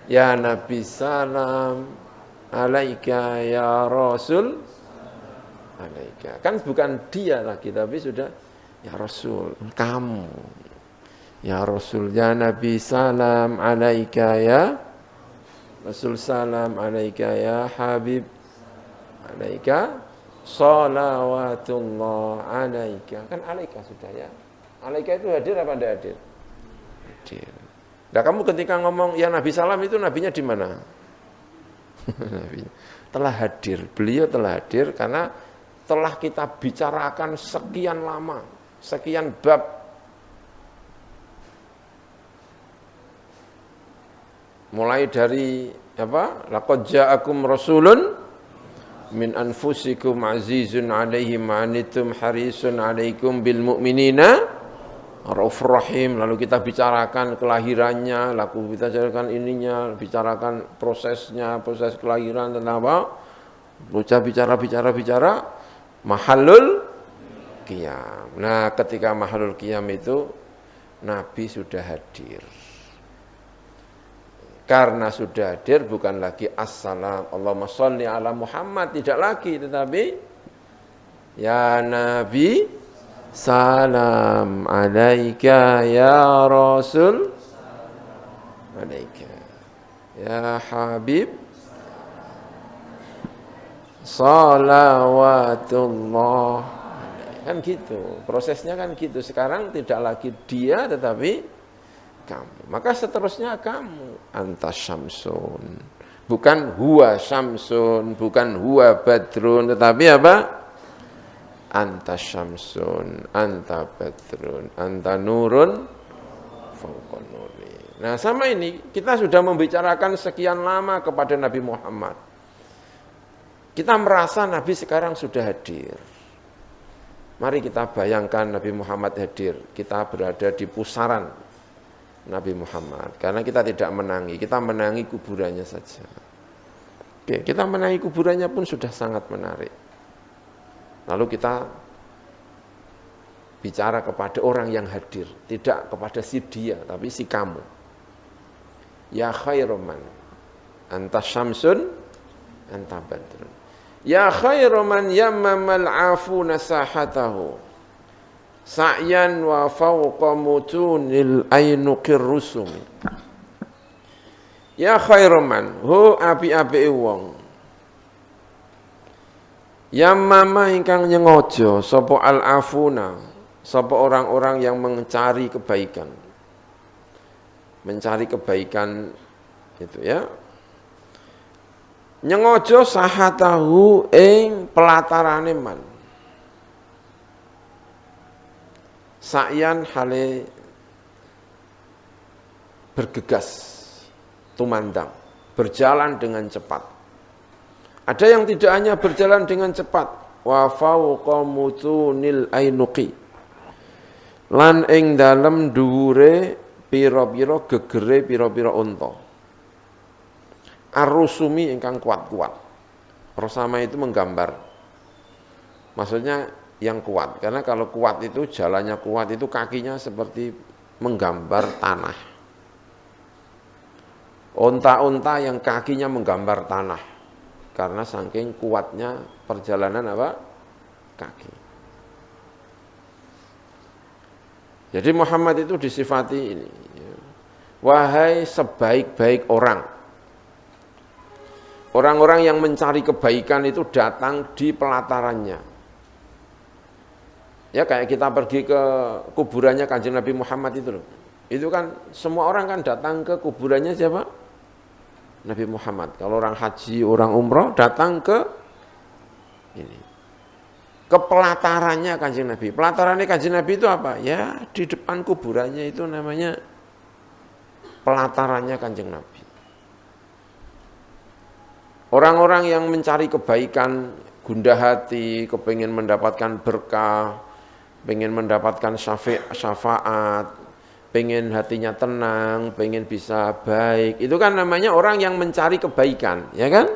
Ya Nabi salam alaika ya Rasul alaika. Kan bukan dia lagi, tapi sudah ya Rasul, kamu. Ya Rasul, ya Nabi salam alaika ya Rasul salam alaika ya Habib alaika salawatullah alaika. Kan alaika sudah ya. Alaika itu hadir apa tidak hadir? Hadir. Nah, kamu ketika ngomong ya Nabi salam itu nabinya di mana? Telah hadir. Beliau telah hadir karena telah kita bicarakan sekian lama, sekian bab. Mulai dari apa? Laqad ja'akum rasulun min anfusikum azizun 'alaihi ma anittum harisun 'alaikum bil mu'minina raufur rahim. Lalu kita bicarakan kelahirannya, lalu kita bicarakan ininya, bicarakan prosesnya, proses kelahiran tentang apa? Bicara mahallul qiyam. Nah, ketika mahallul qiyam itu Nabi sudah hadir. Karena sudah hadir bukan lagi assalam Allahumma sholli ala Muhammad, tidak lagi, tetapi ya Nabi salam alaika ya Rasul alaika ya Habib Salawatullah. Kan gitu. Prosesnya kan gitu. Sekarang tidak lagi dia tetapi kamu. Maka seterusnya kamu. Anta syamsun. Bukan huwa syamsun, bukan huwa badrun, tetapi apa? Anta syamsun, anta badrun, anta nurun fauqa nuri. Nah, sama ini kita sudah membicarakan sekian lama kepada Nabi Muhammad. Kita merasa Nabi sekarang sudah hadir. Mari kita bayangkan Nabi Muhammad hadir. Kita berada di pusaran Nabi Muhammad. Karena kita tidak menangi, kita menangi kuburannya saja. Oke, kita menangi kuburannya pun sudah sangat menarik. Lalu kita bicara kepada orang yang hadir, tidak kepada si dia, tapi si kamu. Ya khairuman, anta syamsun, anta badrun. Ya khairuman yammamal afuna sahatahu. Sa'yan wa fawqa mutunil ainuqir rusum. Ya khairuman, ho api-api wong. Yammama ingkang nyengojo sapa al-afuna, sapa orang-orang yang mencari kebaikan. Mencari kebaikan itu ya. Nyengojo sahatahu ing pelatarane man. Sa'yan hale bergegas, tumandang, berjalan dengan cepat. Ada yang tidak hanya berjalan dengan cepat, wa fawqa mutunil ainuqi. Lan ing dalem dhuwure pira-pira gegere pira-pira unta. Arusumi ingkang kuat-kuat. Persama itu menggambar. Maksudnya yang kuat. Karena kalau kuat itu, jalannya kuat itu kakinya seperti menggambar tanah. Unta-unta yang kakinya menggambar tanah. Karena saking kuatnya perjalanan apa? Kaki. Jadi Muhammad itu disifati ini. Wahai sebaik-baik orang. Orang-orang yang mencari kebaikan itu datang di pelatarannya. Ya kayak kita pergi ke kuburannya Kanjeng Nabi Muhammad itu loh. Itu kan semua orang kan datang ke kuburannya siapa? Nabi Muhammad. Kalau orang haji, orang umroh datang ke ini. Ke pelatarannya Kanjeng Nabi. Pelatarannya Kanjeng Nabi itu apa? Ya di depan kuburannya itu namanya pelatarannya Kanjeng Nabi. Orang-orang yang mencari kebaikan, gundah hati, kepingin mendapatkan berkah, pengen mendapatkan syafaat, pengen hatinya tenang, pengen bisa baik. Itu kan namanya orang yang mencari kebaikan, ya kan?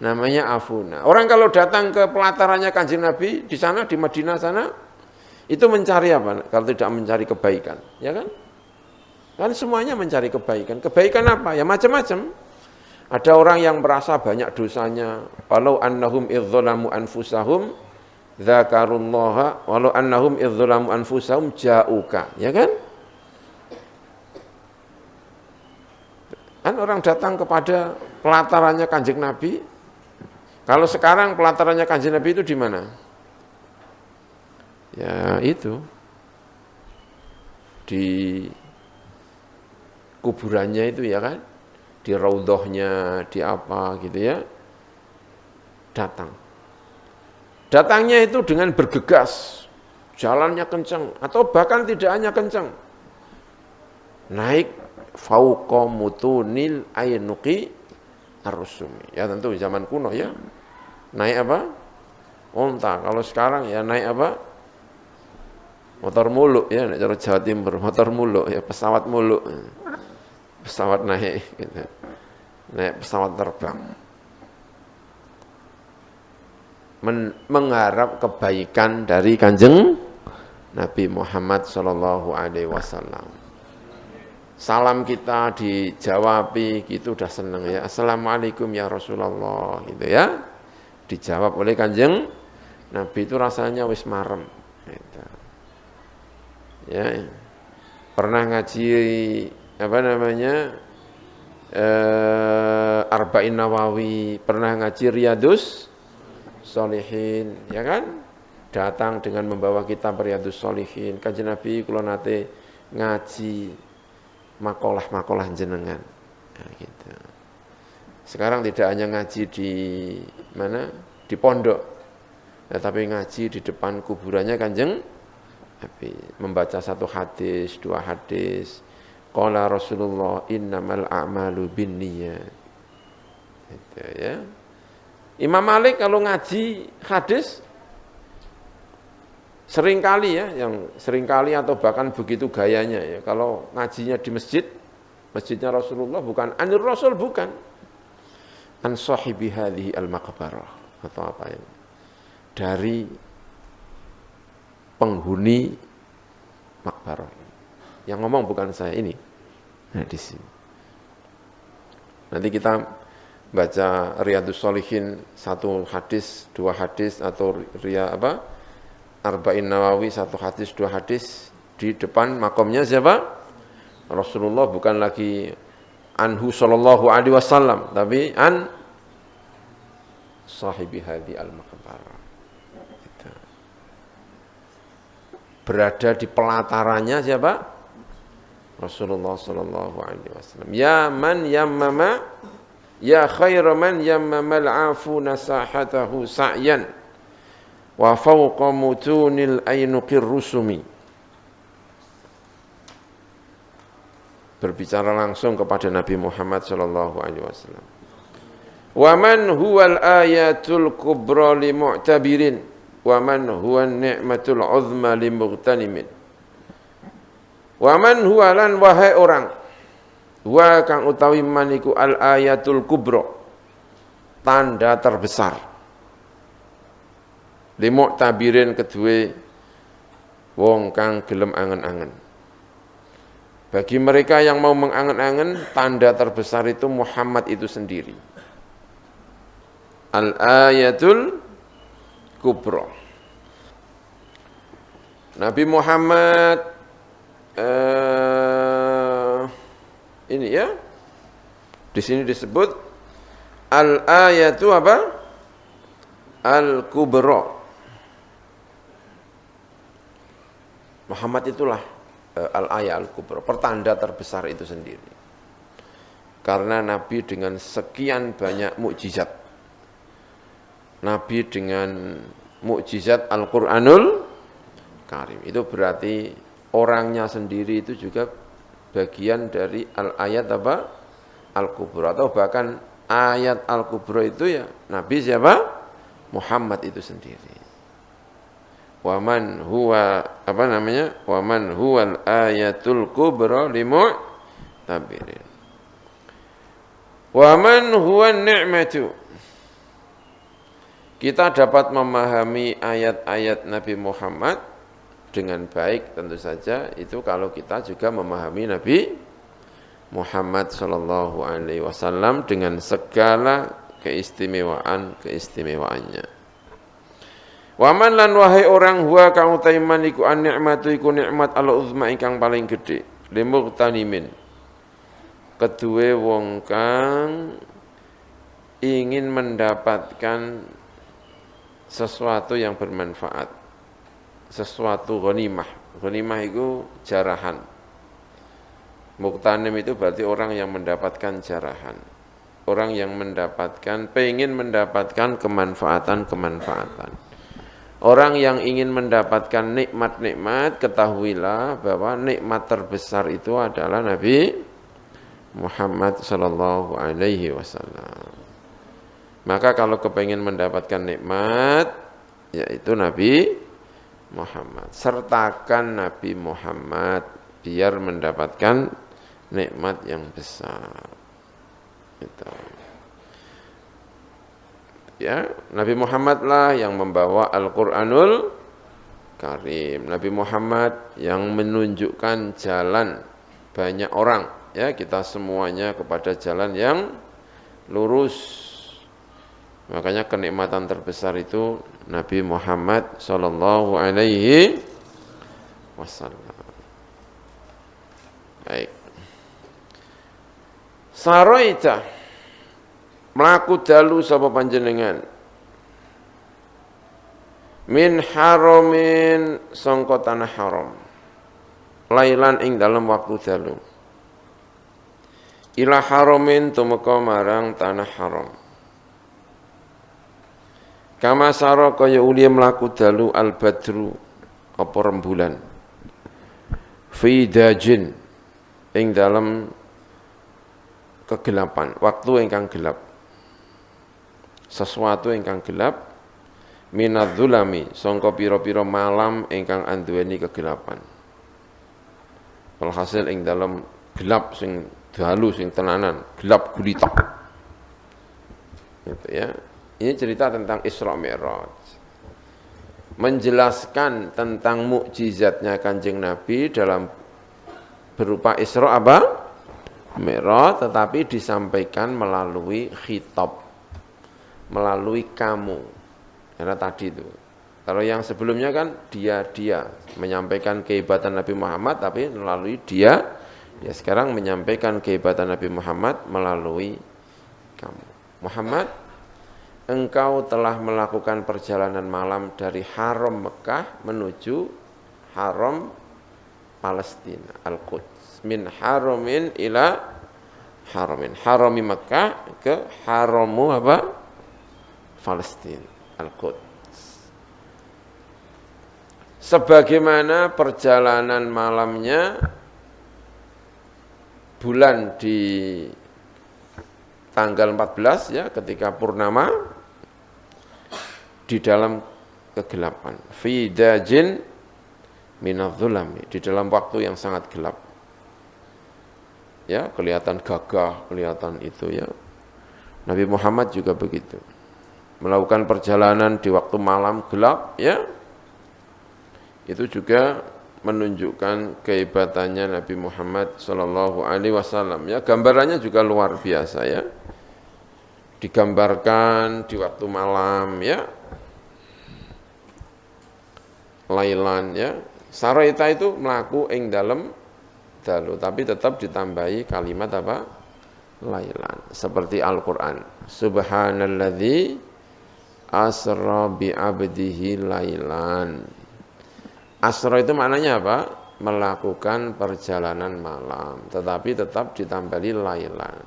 Namanya afuna. Orang kalau datang ke pelatarannya Kanjeng Nabi di sana di Madinah sana, itu mencari apa? Kalau tidak mencari kebaikan, ya kan? Kan semuanya mencari kebaikan. Kebaikan apa? Ya macam-macam. Ada orang yang merasa banyak dosanya, walau annahum idzalamu anfusahum dzakarullaha walau annahum idzalamu anfusahum ja'uka, ya kan? Kan orang datang kepada pelatarannya Kanjeng Nabi. Kalau sekarang pelatarannya Kanjeng Nabi itu di mana? Ya itu. Di kuburannya itu ya kan? Di raudhahnya, di apa gitu ya. Datang. Datangnya itu dengan bergegas. Jalannya kencang atau bahkan tidak hanya kencang. Naik fauqa mutunil ainuqi ar-rusumi. Ya tentu zaman kuno ya. Naik apa? Unta. Kalau sekarang ya naik apa? Motor muluk ya, nek cara Jawa Timur, motor muluk ya, pesawat muluk. Pesawat naik gitu. Naik pesawat terbang. Mengharap kebaikan dari Kanjeng Nabi Muhammad sallallahu alaihi wasallam. Salam kita dijawabi gitu udah seneng ya. Assalamualaikum ya Rasulullah gitu ya. Dijawab oleh Kanjeng Nabi itu rasanya wis marem gitu. Ya. Pernah ngaji apa namanya? Arba'in Nawawi, pernah ngaji Riyadus Sholihin, ya kan? Datang dengan membawa kitab Riyadhus Sholihin. Kanjeng Nabi kula nate ngaji makalah-makalah jenengan. Nah, gitu. Sekarang tidak hanya ngaji di mana? Di pondok. Tetapi ngaji di depan kuburannya Kanjeng Nabi, membaca satu hadis, dua hadis. Qala Rasulullah innamal a'malu binniyat. Gitu ya. Imam Malik kalau ngaji hadis seringkali ya, yang seringkali atau bahkan begitu gayanya ya. Kalau ngajinya di masjid, masjidnya Rasulullah bukan anir Rasul, bukan an sahibi hadhihi al-maqbarah atau apa ya, dari penghuni makbarah. Yang ngomong bukan saya ini. Nah, di sini. Nanti kita baca Riyadhus Sholihin satu hadis, dua hadis atau Arba'in Nawawi satu hadis, dua hadis di depan makomnya siapa? Rasulullah, bukan lagi anhu sallallahu alaihi wasallam, tapi an sahibi hadhi al-maqbarah. Gitu. Berada di pelatarannya siapa? Rasulullah sallallahu alaihi wasallam. Ya man yammama, ya khairu man yammama al-afuna sahatahu sa'yan wa fawqa mutunil ainuqir rusumi. Berbicara langsung kepada Nabi Muhammad sallallahu alaihi wasallam. Wa man huwal ayatul kubra li mu'tabirin wa man huwan ni'matul uzma li mughtanimin. Wa man huwa lan wahai orang, wa kang utawi maniku al ayatul kubra, tanda terbesar, li mu'tabirin kedue wong kang gelem angen-angen. Bagi mereka yang mau mengangen-angen, tanda terbesar itu Muhammad itu sendiri. Al-ayatul kubra. Nabi Muhammad ini ya. Di sini disebut al-ayatu apa? Al-kubra. Muhammad itulah al-ayat al-kubra, pertanda terbesar itu sendiri. Karena Nabi dengan sekian banyak mukjizat. Nabi dengan mukjizat Al-Qur'anul Karim. Itu berarti orangnya sendiri itu juga bagian dari al-ayat apa? Al-kubra. Atau bahkan ayat al-kubra itu ya Nabi siapa? Muhammad itu sendiri. Waman huwa apa namanya? Waman huwal ayatul kubra limu'tabirin. Waman huwa ni'matu. Kita dapat memahami ayat-ayat Nabi Muhammad dengan baik tentu saja itu kalau kita juga memahami Nabi Muhammad sallallahu alaihi wasallam dengan segala keistimewaannya. Waman lan wahai orang huwa kang utaiman iku an nikmatu iku nikmat al-uzma ingkang paling gedhe limuqtanimin kedue wong kang ingin mendapatkan sesuatu yang bermanfaat, sesuatu ghanimah. Ghanimah itu jarahan. Muqtanim itu berarti orang yang mendapatkan jarahan. Orang yang ingin mendapatkan kemanfaatan. Orang yang ingin mendapatkan nikmat-nikmat, ketahuilah bahwa nikmat terbesar itu adalah Nabi Muhammad sallallahu alaihi wasallam. Maka kalau kepingin mendapatkan nikmat, yaitu Nabi Muhammad. Sertakan Nabi Muhammad biar mendapatkan nikmat yang besar. Itu. Ya, Nabi Muhammad lah yang membawa Al-Qur'anul Karim. Nabi Muhammad yang menunjukkan jalan banyak orang, ya, kita semuanya kepada jalan yang lurus. Makanya kenikmatan terbesar itu Nabi Muhammad sallallahu alaihi wasallam. Baik. Saroita mlaku dalu sapa panjenengan. min haramin sangka tanah haram lailan ing dalem waktu dalu ila haramin tumeka marang tanah haram kama sara kaya uli mlaku dalu al badru apa rembulan fi dajin ing dalem kegelapan waktu ingkang gelap sesuatu ingkang gelap minadzulami sangka pira-pira malam ingkang anduweni kegelapan. Walhasil ing dalam gelap sing dalu sing tenanan, gelap gulita. Gitu ya. Ini cerita tentang Isra Mi'raj. Menjelaskan tentang mukjizatnya Kanjeng Nabi dalam berupa Isra apa? Mi'raj, tetapi disampaikan melalui khitab. Melalui kamu. Karena tadi itu. Kalau yang sebelumnya kan dia menyampaikan kehebatan Nabi Muhammad tapi melalui dia. Ya sekarang menyampaikan kehebatan Nabi Muhammad melalui kamu. Muhammad, engkau telah melakukan perjalanan malam dari Haram Mekah menuju Haram Palestina, Al-Quds. Min haramin ila haramin. Harami Mekah ke haramu apa? Palestina. Al-Quds. Sebagaimana perjalanan malamnya bulan di tanggal 14 ya ketika purnama di dalam kegelapan. Fi dajin minadh-dhulami, di dalam waktu yang sangat gelap. Ya, kelihatan gagah, kelihatan itu ya. Nabi Muhammad juga begitu. Melakukan perjalanan di waktu malam gelap ya itu juga menunjukkan kehebatannya Nabi Muhammad sallallahu alaihi wasallam ya. Gambarannya juga luar biasa ya, digambarkan di waktu malam ya, lailan ya. Saraita itu melaku ing dalem dalu tapi tetap ditambahi kalimat apa? Lailan seperti Al-Qur'an. Subhanalladzi asra bi abdihi lailan. Asra itu maknanya apa? Melakukan perjalanan malam, tetapi tetap ditambahi lailan.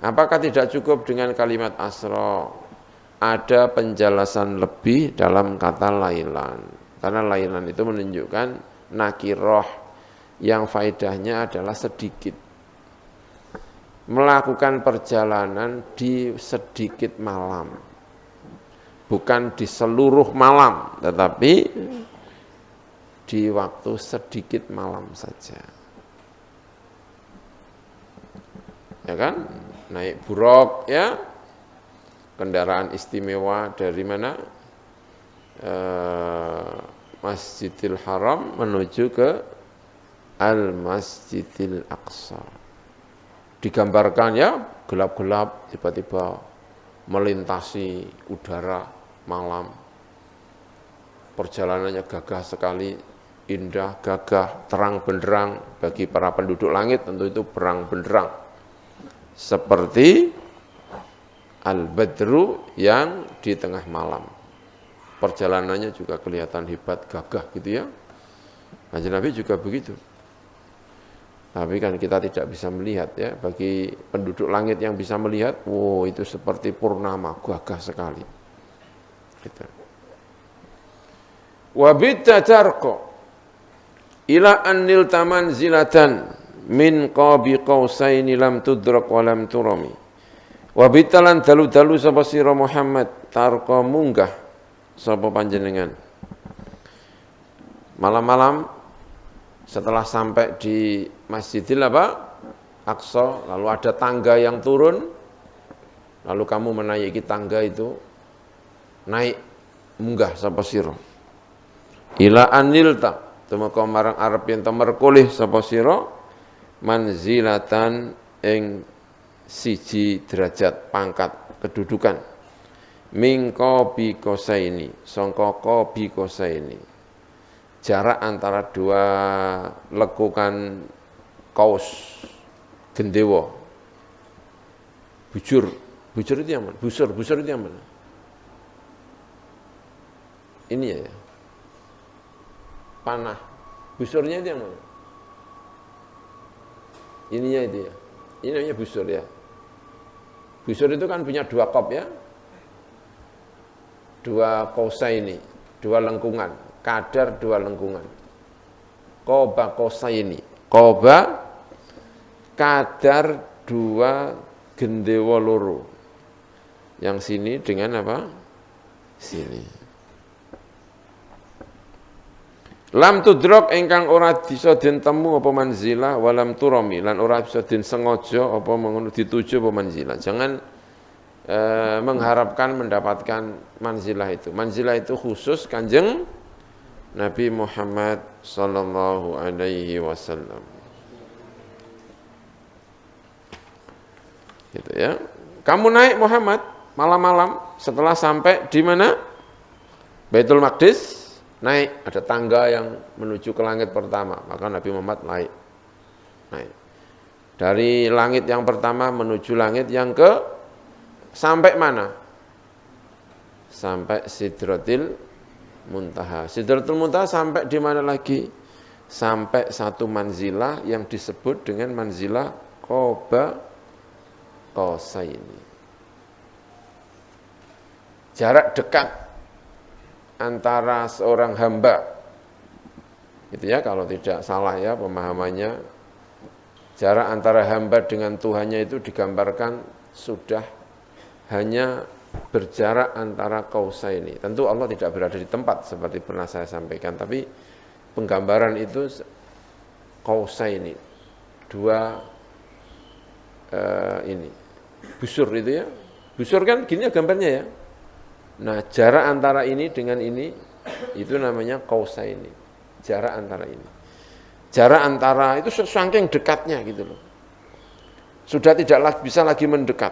Apakah tidak cukup dengan kalimat asra? Ada penjelasan lebih dalam kata lailan. Karena lailan itu menunjukkan nakiroh yang faedahnya adalah sedikit. Melakukan perjalanan di sedikit malam. Bukan di seluruh malam, tetapi di waktu sedikit malam saja. Ya kan? Naik buruk ya. Kendaraan istimewa dari mana? Masjidil Haram menuju ke Al-Masjidil Aqsa. Digambarkan ya, gelap-gelap tiba-tiba melintasi udara malam. Perjalanannya gagah sekali, indah, gagah, terang benderang. Bagi para penduduk langit tentu itu terang benderang. Seperti Al-Badru yang di tengah malam. Perjalanannya juga kelihatan hebat, gagah gitu ya. Kanjeng Nabi juga begitu. Tapi kan kita tidak bisa melihat ya. Bagi penduduk langit yang bisa melihat, wow itu seperti purnama, gagah sekali. Gitu. Wa bitatarqa ila annil taman zilatan min qabi qausaini lam tudrak wa lam turami. Wa bitalan dalu-dalu sapa sira Muhammad tarqa munggah sapa panjenengan. Malam-malam setelah sampai di Masjidil Aqsa, lalu ada tangga yang turun, lalu kamu menaiki tangga itu, naik munggah sapa sira. Ila anilta tumeka marang arep yen merkulih sapa sira manzilatan ing siji derajat pangkat kedudukan mingko bikosaini sangka bikosaini jarak antara dua lekukan kaus gendewa. Bujur itu yang mana? Busur itu yang mana? ini ya. Panah. Busurnya itu yang mana? Ininya itu ya. Ini namanya busur ya. Busur itu kan punya 2 kop ya. 2 kosa ini, 2 lengkungan. Kadar 2 lengkungan. Qoba kosa ini. Qoba kadar 2 gendewa loro. Yang sini dengan apa? Sini. Lam tudrok ingkang ora bisa den temu apa manzilah walam turami lan ora bisa den sengaja apa mengono dituju apa manzilah. Jangan mengharapkan mendapatkan manzilah itu. Manzilah itu khusus Kanjeng Nabi Muhammad sallallahu alaihi wasallam. Gitu ya. Kamu naik Muhammad malam-malam setelah sampai di mana? Baitul Maqdis. Naik, ada tangga yang menuju ke langit pertama, maka Nabi Muhammad naik. Dari langit yang pertama menuju langit yang ke sampai mana? Sampai Sidratil Muntaha. Sidratul Muntaha sampai di mana lagi? Sampai 1 manzilah yang disebut dengan manzilah Qoba Qosaini. Jarak dekat antara seorang hamba, gitu ya, kalau tidak salah ya pemahamannya, jarak antara hamba dengan Tuhannya itu digambarkan sudah hanya berjarak antara kausa ini. Tentu Allah tidak berada di tempat seperti pernah saya sampaikan, tapi penggambaran itu kausa ini, 2 ini busur itu ya, busur kan gini ya gambarnya ya. Nah, jarak antara ini dengan ini itu namanya kausa ini. Jarak antara ini. Jarak antara itu saking dekatnya gitu loh. Sudah tidak bisa lagi mendekat.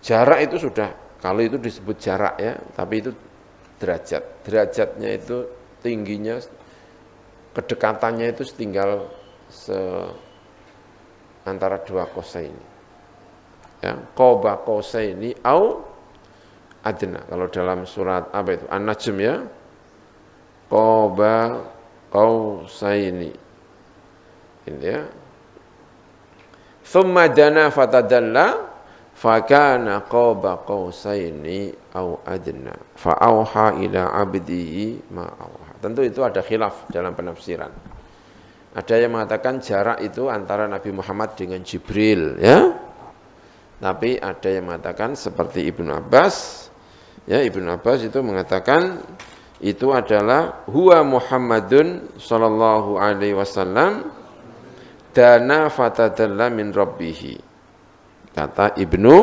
Jarak itu sudah, kalau itu disebut jarak ya, tapi itu derajat. Derajatnya itu tingginya, kedekatannya itu tinggal antara 2 kausa ini. Ya, qoba kausa ini au adna. Kalau dalam surat apa itu? An-Najm ya. Qoba qausaini. Ini ya. Tsumma dana fatadalla fakana qoba qausaini au adna. Fa auha ila 'abdihi ma auha. Tentu itu ada khilaf dalam penafsiran. Ada yang mengatakan jarak itu antara Nabi Muhammad dengan Jibril ya. Tapi ada yang mengatakan seperti Ibnu Abbas. Ya, Ibnu Abbas itu mengatakan itu adalah huwa Muhammadun sallallahu alaihi wasallam dana fatadalla min rabbih. Kata Ibnu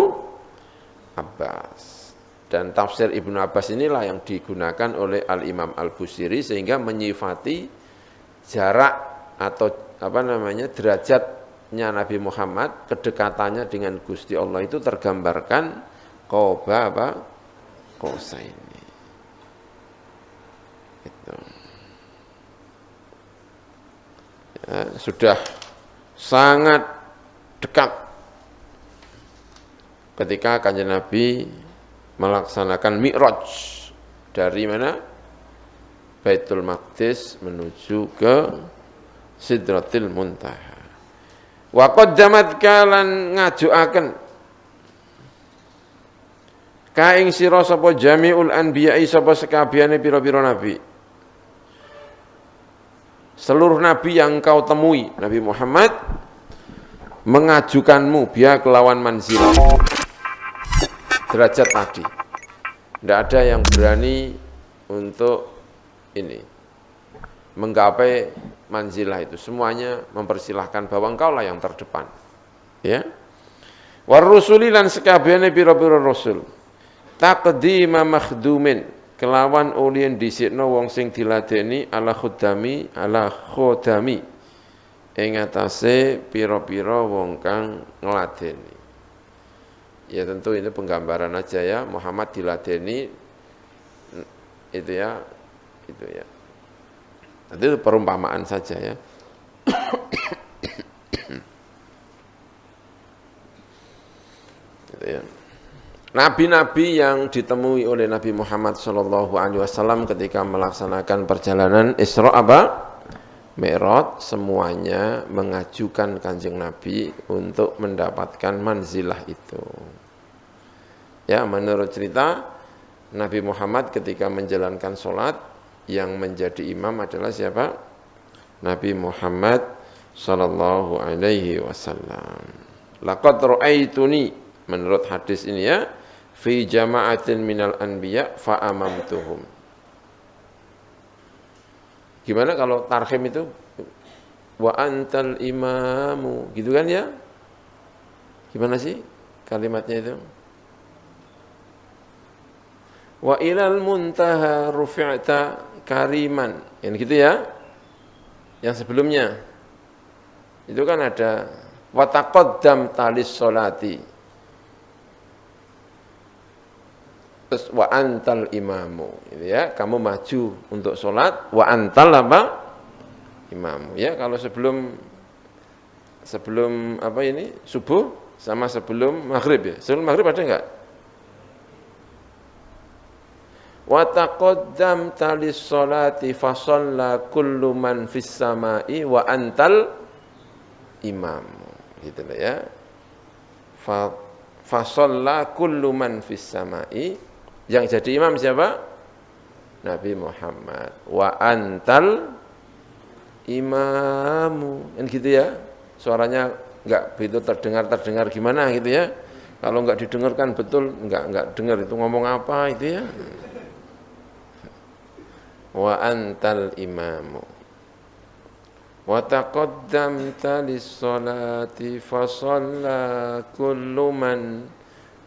Abbas. Dan tafsir Ibnu Abbas inilah yang digunakan oleh Al-Imam Al-Busiri sehingga menyifati jarak atau derajatnya Nabi Muhammad, kedekatannya dengan Gusti Allah itu tergambarkan qoba kausa ini. Itu. Ya, sudah sangat dekat ketika Kanjeng Nabi melaksanakan Mi'raj dari mana? Baitul Maqdis menuju ke Sidratil Muntaha. Wa qaddamat kalan ngajuaken kaing sira sapa jami'ul anbiya'i sapa sekabehane pira-pira nabi. Seluruh nabi yang kau temui, Nabi Muhammad mengajukanmu biya kelawan manzilah. Derajat tadi. Tidak ada yang berani untuk ini menggapai manzilah itu. Semuanya mempersilahkan bahwa engkau lah yang terdepan. Ya. War rusuli lan sekabehane pira-pira rasul. Taqdima makhdumin kelawan ulien dhisikno wong sing diladeni ala khodami ing atase pira-pira wong kang ngladeni. Ya tentu ini penggambaran aja ya, Muhammad diladeni itu ya. Nanti itu perumpamaan saja ya. Gitu ya. Nabi-nabi yang ditemui oleh Nabi Muhammad SAW ketika melaksanakan perjalanan Isra Mi'raj, semuanya mengajukan Kanjeng Nabi untuk mendapatkan manzilah itu. Ya, menurut cerita Nabi Muhammad ketika menjalankan sholat, yang menjadi imam adalah siapa? Nabi Muhammad sallallahu alaihi wasallam. Laqad ra'aituni, menurut hadis ini ya, fi jama'atin minal anbiya fa amamtuhum. Gimana kalau tarhim itu? Wa antal imamu, gitu kan ya? Gimana sih kalimatnya itu? Wa ilal muntaha rufi'ta kariman. Yang gitu ya. Yang sebelumnya itu kan ada wa taqaddam talis sholati. Terus wa antal imamu, gitu ya. Kamu maju untuk sholat, wa antal apa? Imamu. Ya, kalau sebelum apa ini? Subuh sama sebelum maghrib ya. Sebelum maghrib ada enggak? Wa taqaddam talis sholati fa shalla kullu man fis samai wa antal imam, gitu loh ya. Fa shalla kullu man fis samai, yang jadi imam siapa? Nabi Muhammad. Wa antal imamu, kan gitu ya. Suaranya enggak begitu terdengar gimana gitu ya. Kalau enggak didengarkan betul, enggak dengar itu ngomong apa itu ya. Wa antal imamu wa taqaddamta lis-sholati fa shalla kullu man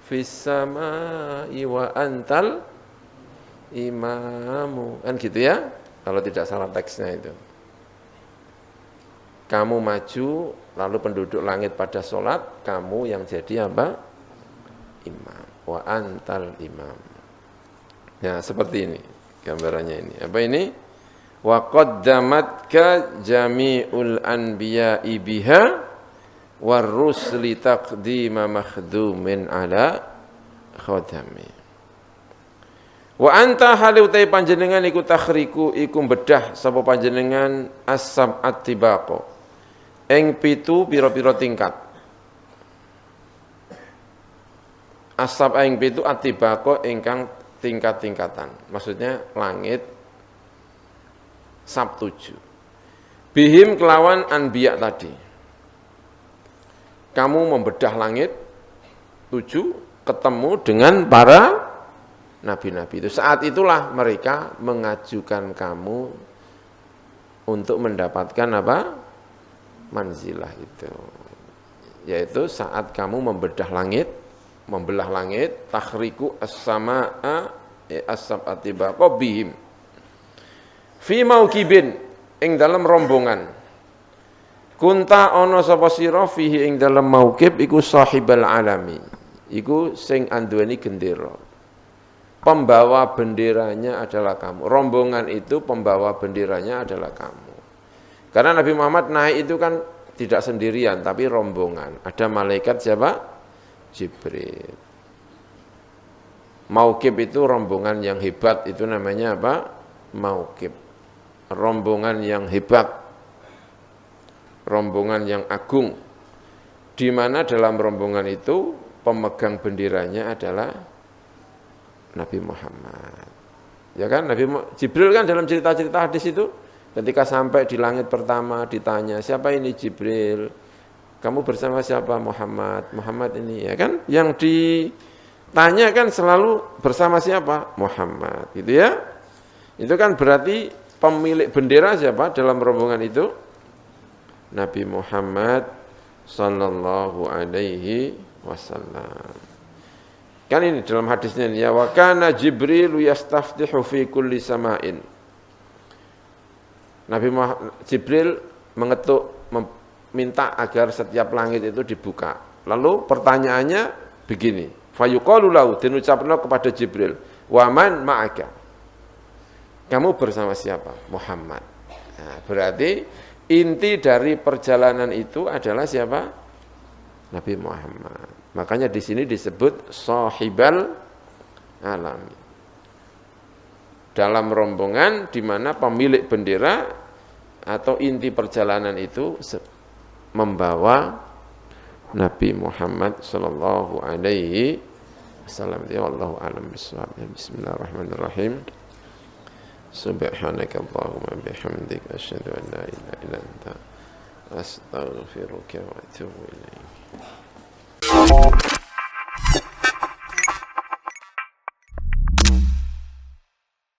fis samai wa antal imamu, kan gitu ya kalau tidak salah teksnya itu. Kamu maju lalu penduduk langit pada sholat, kamu yang jadi apa? Imam. Wa antal imam. Ya, seperti ini gambarannya ini. Apa ini? Wa qaddamatka jami'ul anbiya'i biha war rusli taqdima makhdumin ala khadami. Wa anta halutai panjenengan iku takhriku iku bedah sapa panjenengan as-sab'at tibaqo. Ing pitu pira-pira tingkat. As-sab' ing pitu atibaqo ingkang tingkat-tingkatan. Maksudnya langit sab 7. Bihim kelawan anbiya tadi. Kamu membedah langit 7 ketemu dengan para nabi-nabi itu. Saat itulah mereka mengajukan kamu untuk mendapatkan apa? Manzilah itu. Yaitu saat kamu membedah langit, membelah langit, takhriku as-samaa as-sab'ati baqa bihim fi mauqibin, ing dalam rombongan. Kunta ana sapa sira fihi ing dalam mauqib iku sahibal alami, iku sing anduweni gendera. Pembawa benderanya adalah kamu. Rombongan itu pembawa benderanya adalah kamu. Karena Nabi Muhammad naik itu kan tidak sendirian tapi rombongan. Ada malaikat siapa? Jibril. Mauqib itu rombongan yang hebat, itu namanya apa? Mauqib. Rombongan yang hebat. Rombongan yang agung. Di mana dalam rombongan itu pemegang benderanya adalah Nabi Muhammad. Ya kan? Jibril kan dalam cerita-cerita hadis itu ketika sampai di langit pertama ditanya, "Siapa ini Jibril?" Kamu bersama siapa? Muhammad. Muhammad ini, ya kan? Yang ditanya kan selalu bersama siapa? Muhammad, gitu ya. Itu kan berarti pemilik bendera siapa dalam rombongan itu? Nabi Muhammad sallallahu alaihi wasallam. Kan ini dalam hadisnya ini, ya wa kana Jibril yastaftihu fi kulli sama'in. Nabi Jibril mengetuk, minta agar setiap langit itu dibuka. Lalu pertanyaannya begini, fayuqalu lahu, diucapkan kepada Jibril, wa man ma'aka? Kamu bersama siapa? Muhammad. Nah, berarti inti dari perjalanan itu adalah siapa? Nabi Muhammad. Makanya di sini disebut sahibal alam. Dalam rombongan di mana pemilik bendera atau inti perjalanan itu membawa Nabi Muhammad sallallahu alaihi wasallam. Ya wallahu alam bissawab. Bismillahirrahmanirrahim. Subhanakallahumma bihamdika asyhadu an la ilaha illa anta astaghfiruka wa atubu ilaik.